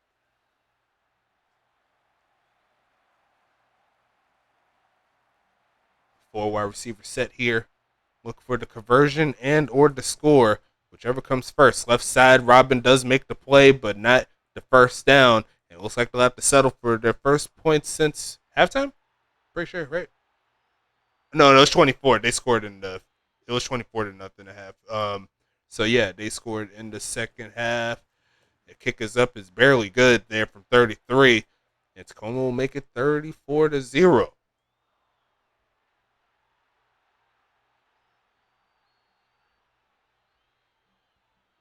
4 wide receiver set here. Look for the conversion and or the score, whichever comes first. Left side, Robin does make the play, but not the first down. And it looks like they'll have to settle for their first point since halftime. Pretty sure, right? No, it was 24. They scored in the. It was 24 to nothing at half. So yeah, they scored in the second half. The kick is up is barely good there from 33. And Tacoma will make it 34 to 0.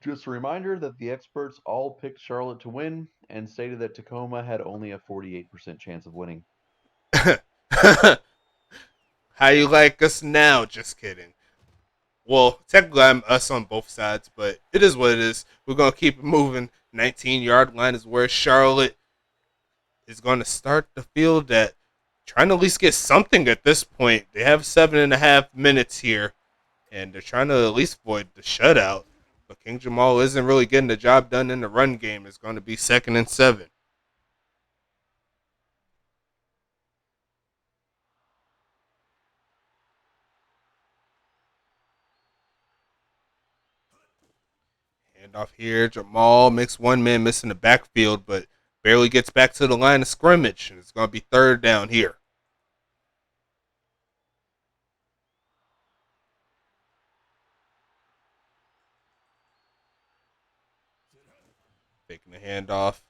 Just a reminder that the experts all picked Charlotte to win and stated that Tacoma had only a 48% chance of winning. How you like us now? Just kidding. Well, technically I'm us on both sides, but it is what it is. We're going to keep it moving. 19-yard line is where Charlotte is going to start the field at, trying to at least get something at this point. They have 7.5 minutes here, and they're trying to at least avoid the shutout. But King Jamal isn't really getting the job done in the run game. It's going to be 2nd and 7. Handoff here. Jamal makes one man miss in the backfield, but barely gets back to the line of scrimmage. And it's going to be 3rd down here. Taking the handoff.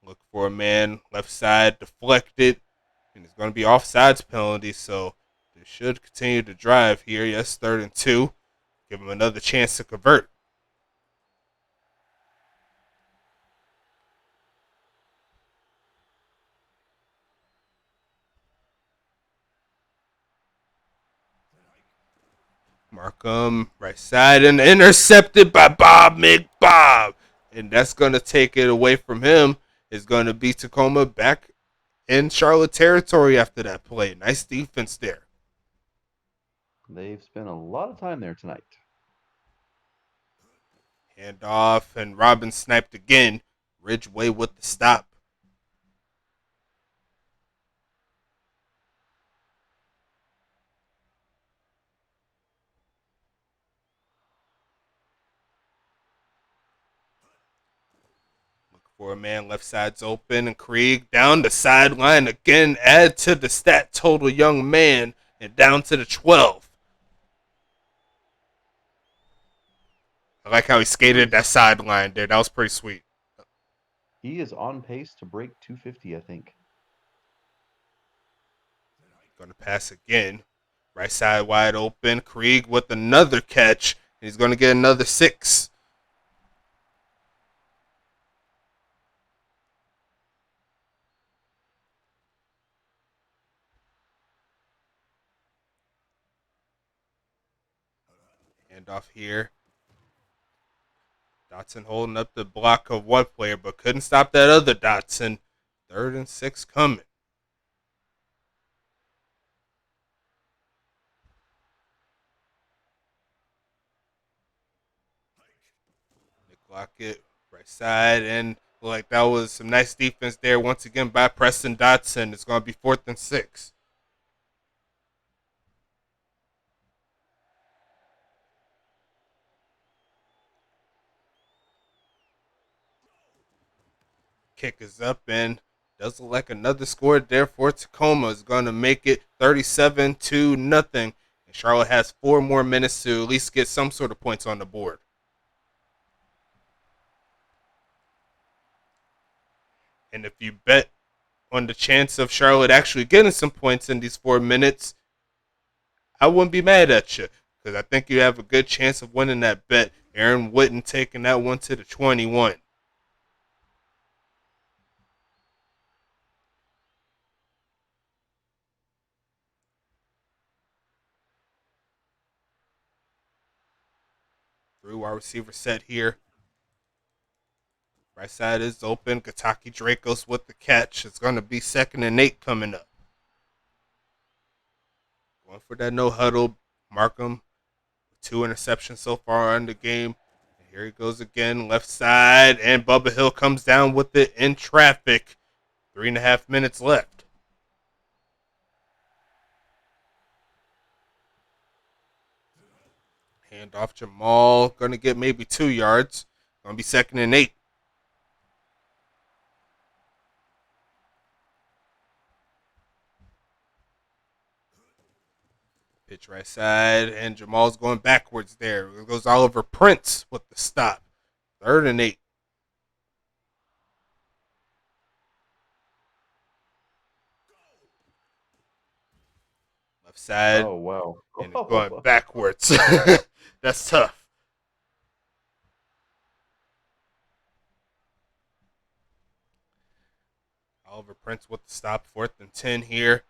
Look for a man. Left side deflected. And it's going to be offsides penalty, so they should continue to drive here. Yes, 3rd and 2. Give them another chance to convert. Markham, right side, and intercepted by Bob McBob. And that's going to take it away from him. It's going to be Tacoma back in Charlotte territory after that play. Nice defense there. They've spent a lot of time there tonight. Handoff, and Robbins sniped again. Ridgeway with the stop. For a man, left side's open, and Krieg down the sideline again. Add to the stat total, young man, and down to the 12. I like how he skated that sideline there. That was pretty sweet. He is on pace to break 250, I think. Going to pass again. Right side wide open. Krieg with another catch. He's going to get another 6. Handoff here. Dotson holding up the block of one player, but couldn't stop that other Dotson. 3rd and 6 coming. Nick Lockett, right side, and like that was some nice defense there once again by Preston Dotson. It's going to be 4th and 6. Kick is up, and does look like another score there for Tacoma. Is going to make it 37-0. And Charlotte has 4 more minutes to at least get some sort of points on the board. And if you bet on the chance of Charlotte actually getting some points in these 4 minutes, I wouldn't be mad at you, because I think you have a good chance of winning that bet. Aaron Witten taking that one to the 21. Three wide receiver set here. Right side is open. Kataki Dracos with the catch. It's going to be 2nd and 8 coming up. Going for that no huddle. Markham, 2 interceptions so far in the game. And here he goes again, left side, and Bubba Hill comes down with it in traffic. 3.5 minutes left. Hand off Jamal. Going to get maybe 2 yards. Going to be 2nd and 8. Pitch right side, and Jamal's going backwards there. It goes Oliver Prince with the stop. 3rd and 8. Left side, Oh, wow. and it's going backwards. That's tough. Oliver Prince with the stop. 4th and 10 here.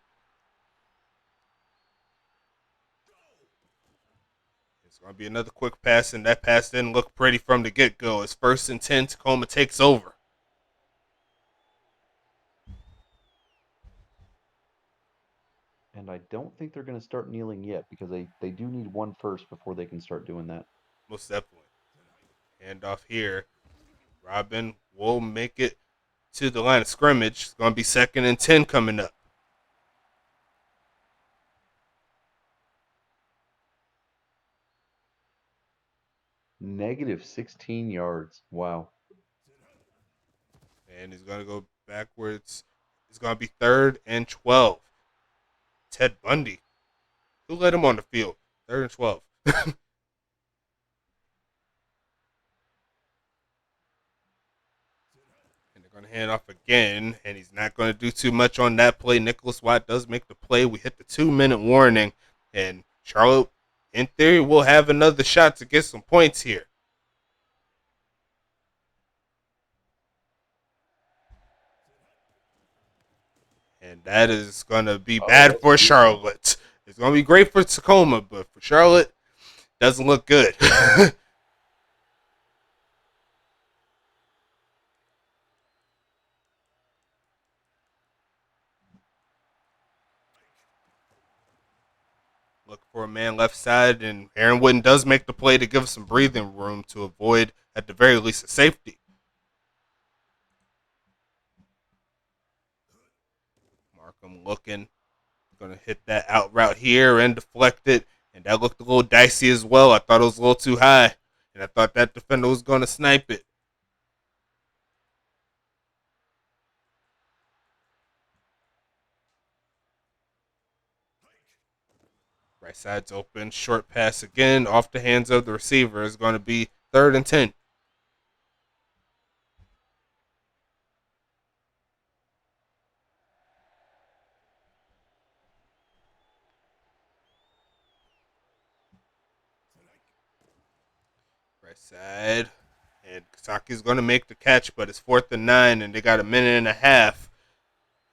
It's going to be another quick pass, and that pass didn't look pretty from the get-go. It's 1st and 10. Tacoma takes over. And I don't think they're going to start kneeling yet because they do need one first before they can start doing that. Most definitely. Hand off here. Robin will make it to the line of scrimmage. It's going to be 2nd and 10 coming up. Negative 16 yards. Wow. And he's going to go backwards. It's going to be 3rd and 12. Ted Bundy. Who let him on the field? 3rd and 12. And they're going to hand off again, and he's not going to do too much on that play. Nicholas Watt does make the play. We hit the 2-minute warning, and Charlotte, in theory, will have another shot to get some points here. And that is going to be bad for Charlotte. It's going to be great for Tacoma, but for Charlotte, doesn't look good. Look for a man left side, and Aaron Wooden does make the play to give us some breathing room to avoid, at the very least, a safety. Markham looking, going to hit that out route here and deflect it, and that looked a little dicey as well. I thought it was a little too high, and I thought that defender was going to snipe it. Right side's open, short pass again, off the hands of the receiver. Is going to be 3rd and 10. Right side. And Kasaki's going to make the catch, but it's 4th and 9, and they got a minute and a half.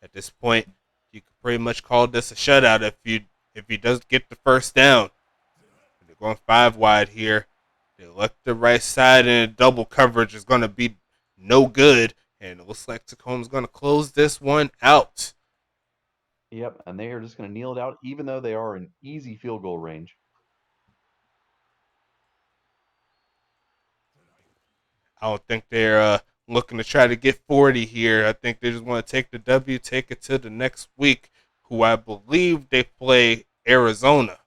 At this point, you could pretty much call this a shutout if he does get the first down. They're going 5 wide here. They left the right side, and double coverage is going to be no good. And it looks like Tacoma's going to close this one out. Yep, and they are just going to kneel it out, even though they are in easy field goal range. I don't think they're looking to try to get 40 here. I think they just want to take the W, take it to the next week, who I believe they play Arizona.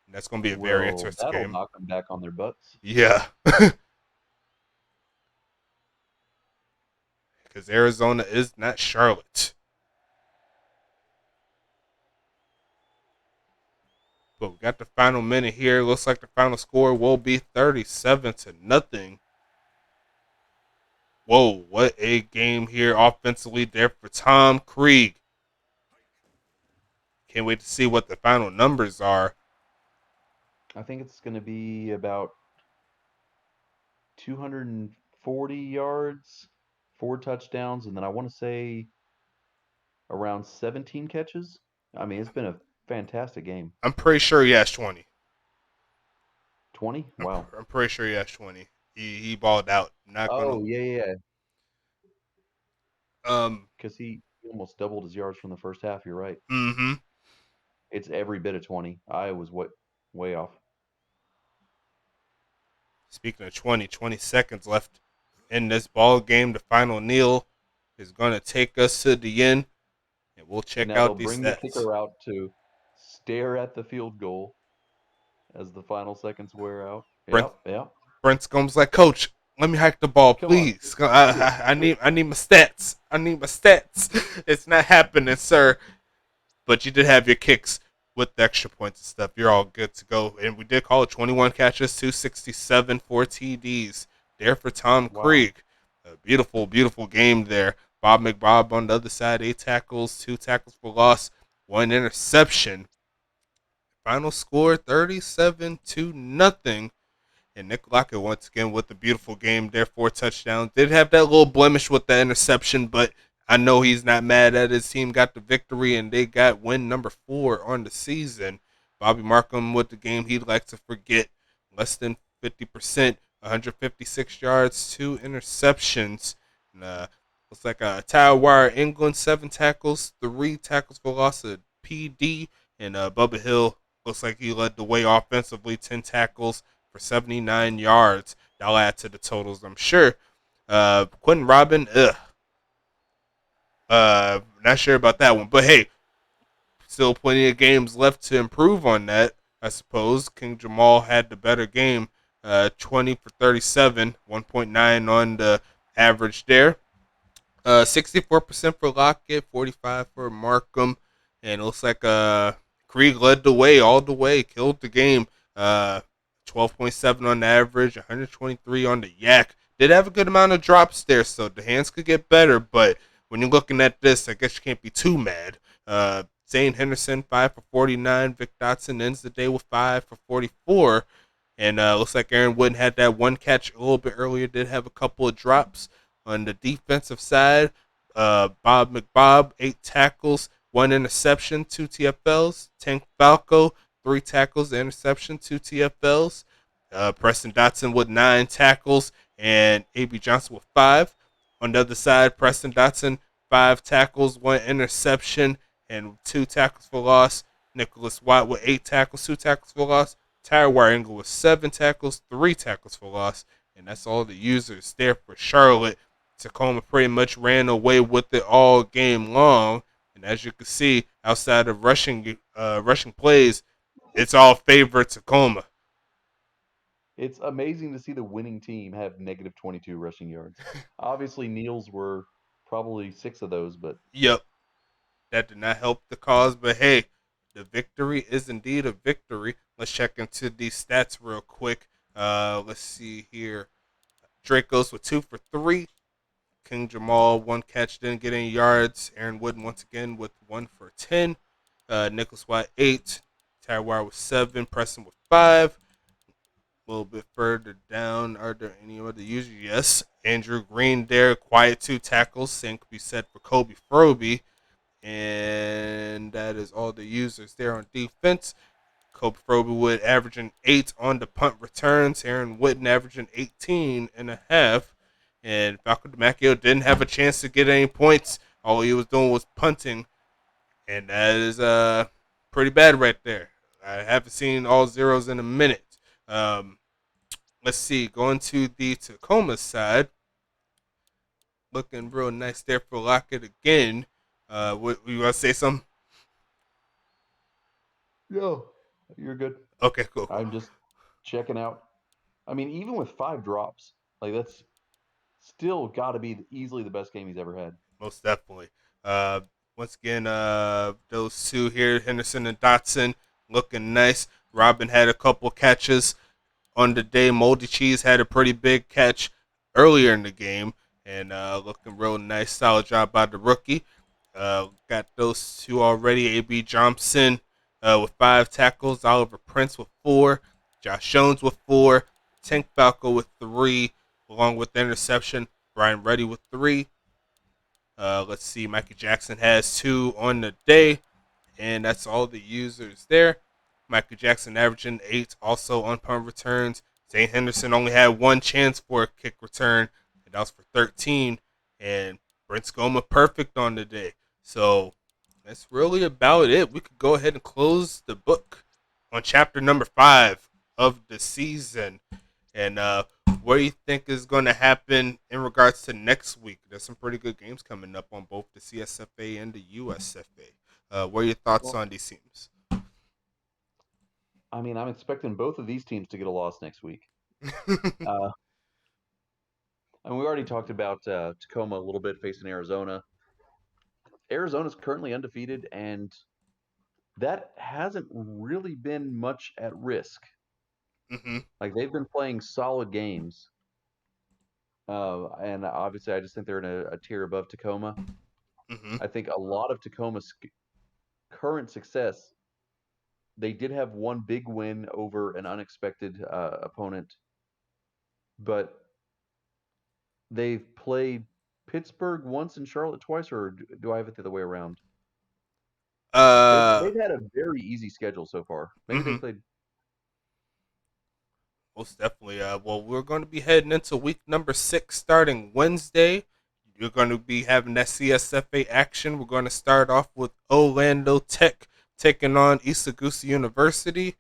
And that's going to be a very interesting That'll game. knock them back on their butts. Yeah. Because Arizona is not Charlotte. But we got the final minute here. Looks like the final score will be 37-0. Whoa, what a game here offensively there for Tom Krieg. Can't wait to see what the final numbers are. I think it's going to be about 240 yards, 4 touchdowns, and then I want to say around 17 catches. I mean, it's been a fantastic game. I'm pretty sure he has 20. 20? Wow. I'm pretty sure he has 20. He balled out. Not gonna. Oh, yeah. Um. Because he almost doubled his yards from the first half. You're right. Mm-hmm. It's every bit of 20. I was way off. Speaking of 20, 20 seconds left in this ball game. The final kneel is gonna take us to the end, and we'll And check now they'll out these bring the stats. kicker out to stare at the field goal as the final seconds wear out. Brent Yep. Brent Scombs like, Coach, let me hike the ball, Come on. please. I need my stats. I need my stats. It's not happening, sir. But you did have your kicks with the extra points and stuff. You're all good to go. And we did call it 21 catches, 267, 4 TDs. There for Tom Wow. Krieg. A beautiful, beautiful game there. Bob McBob on the other side, 8 tackles, 2 tackles for loss, 1 interception. Final score 37 to nothing. And Nick Lockett once again with the beautiful game there, 4 touchdowns. Did have that little blemish with the interception, but I know he's not mad at his team. Got the victory, and they got win number 4 on the season. Bobby Markham with the game he'd like to forget. Less than 50%, 156 yards, 2 interceptions. And, looks like Tyler Wire England, 7 tackles, 3 tackles for loss of PD. And Bubba Hill looks like he led the way offensively, 10 tackles for 79 yards. That'll add to the totals, I'm sure. Quentin Robin, not sure about that one. But hey, still plenty of games left to improve on that, I suppose. King Jamal had the better game, 20 for 37, 1.9 on the average there. 64% for Lockett, 45 for Markham, and it looks like Krieg led the way all the way, killed the game. 12.7 on the average, 123 on the yak. Did have a good amount of drops there, so the hands could get better. But when you're looking at this, I guess you can't be too mad. Zane Henderson 5 for 49. Vic Dotson ends the day with 5 for 44. And looks like Aaron Wooden had that one catch a little bit earlier. Did have a couple of drops on the defensive side. Bob McBob 8 tackles, 1 interception, 2 TFLs. Tank Falco 3 tackles, interception, 2 TFLs. Preston Dotson with 9 tackles and A.B. Johnson with 5. On the other side, Preston Dotson 5 tackles, 1 interception, and 2 tackles for loss. Nicholas Watt with 8 tackles, 2 tackles for loss. Tyler Wieringle with 7 tackles, 3 tackles for loss. And that's all the users there for Charlotte. Tacoma pretty much ran away with it all game long. And as you can see, outside of rushing plays, it's all favor Tacoma. It's amazing to see the winning team have negative 22 rushing yards. Obviously, Neal's were probably 6 of those, but Yep, that did not help the cause, but hey, the victory is indeed a victory. Let's check into these stats real quick. Let's see here. Dracos with 2 for 3. King Jamal, 1 catch, didn't get any yards. Aaron Wooden once again with 1 for 10. Nicholas White 8. Tyrwire with 7. Preston with 5. A little bit further down, are there any other users? Yes. Andrew Green there, quiet 2 tackles. Same could be said for Kobe Froby. And that is all the users there on defense. Kobe Frobywood averaging 8 on the punt returns. Aaron Witten averaging 18 and a half. And Falco DiMacchio didn't have a chance to get any points. All he was doing was punting. And that is pretty bad right there. I haven't seen all zeros in a minute. Um, let's see. Going to the Tacoma side. Looking real nice there for Lockett again. What you want to say something? no, you're good. Okay, cool, cool. I'm just checking out. I mean, even with 5 drops, like that's still got to be easily the best game he's ever had. Most definitely. Uh, Once again, those two here, Henderson and Dotson, looking nice. Robin had a couple catches on the day. Moldy Cheese had a pretty big catch earlier in the game, and looking real nice. Solid job by the rookie. Got those two already. A.B. Johnson with 5 tackles. Oliver Prince with 4. Josh Jones with 4. Tank Falco with 3, along with the interception. Brian Reddy with 3. Let's see, Mikey Jackson has 2 on the day, and that's all the users there. Michael Jackson averaging 8 also on punt returns. Zane Henderson only had one chance for a kick return, and that was for 13. And Brent Skoma perfect on the day. So that's really about it. We could go ahead and close the book on chapter number 5 of the season. And what do you think is going to happen in regards to next week? There's some pretty good games coming up on both the CSFA and the USFA. What are your thoughts on these teams? I mean, I'm expecting both of these teams to get a loss next week. And we already talked about Tacoma a little bit facing Arizona. Arizona's currently undefeated, and that hasn't really been much at risk. Mm-hmm. Like, they've been playing solid games. And obviously, I just think they're in a tier above Tacoma. Mm-hmm. I think a lot of Tacoma's current success, they did have one big win over an unexpected opponent, but they've played Pittsburgh once and Charlotte twice, or do I have it the other way around? They've had a very easy schedule so far. Maybe they Mm-hmm. played. Most definitely. Well, we're going to be heading into week number 6 starting Wednesday. You're going to be having that CSFA action. We're going to start off with Orlando Tech taking on Isagusa University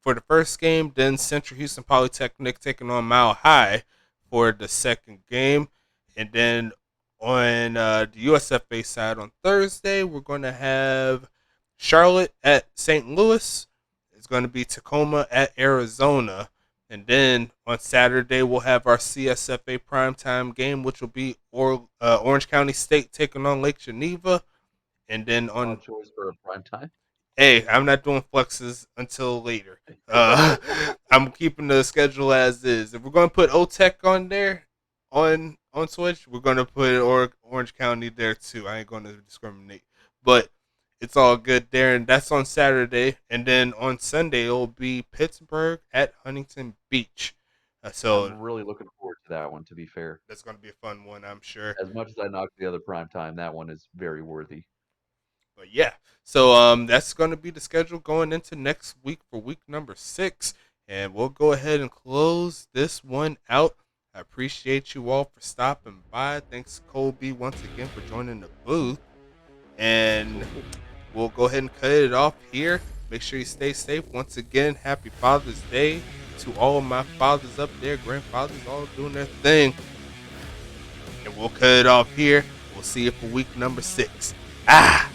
for the first game. Then Central Houston Polytechnic taking on Mile High for the second game. And then on the USFA side on Thursday, we're going to have Charlotte at St. Louis. It's going to be Tacoma at Arizona. And then on Saturday, we'll have our CSFA primetime game, which will be Orange County State taking on Lake Geneva. And then on Odd choice for a prime time. Hey, I'm not doing flexes until later. Uh, I'm keeping the schedule as is. If we're going to put OTEC on there, on Twitch, we're going to put Orange County there too. I ain't going to discriminate. But it's all good there. And that's on Saturday. And then on Sunday, it'll be Pittsburgh at Huntington Beach. So I'm really looking forward to that one, to be fair. that's going to be a fun one, I'm sure. As much as I knocked the other prime time, that one is very worthy. But yeah, so that's going to be the schedule going into next week for week number 6. And we'll go ahead and close this one out. I appreciate you all for stopping by. Thanks, Colby, once again for joining the booth. And we'll go ahead and cut it off here. Make sure you stay safe. Once again, happy Father's Day to all of my fathers up there, grandfathers, all doing their thing. And we'll cut it off here. We'll see you for week number 6. Ah!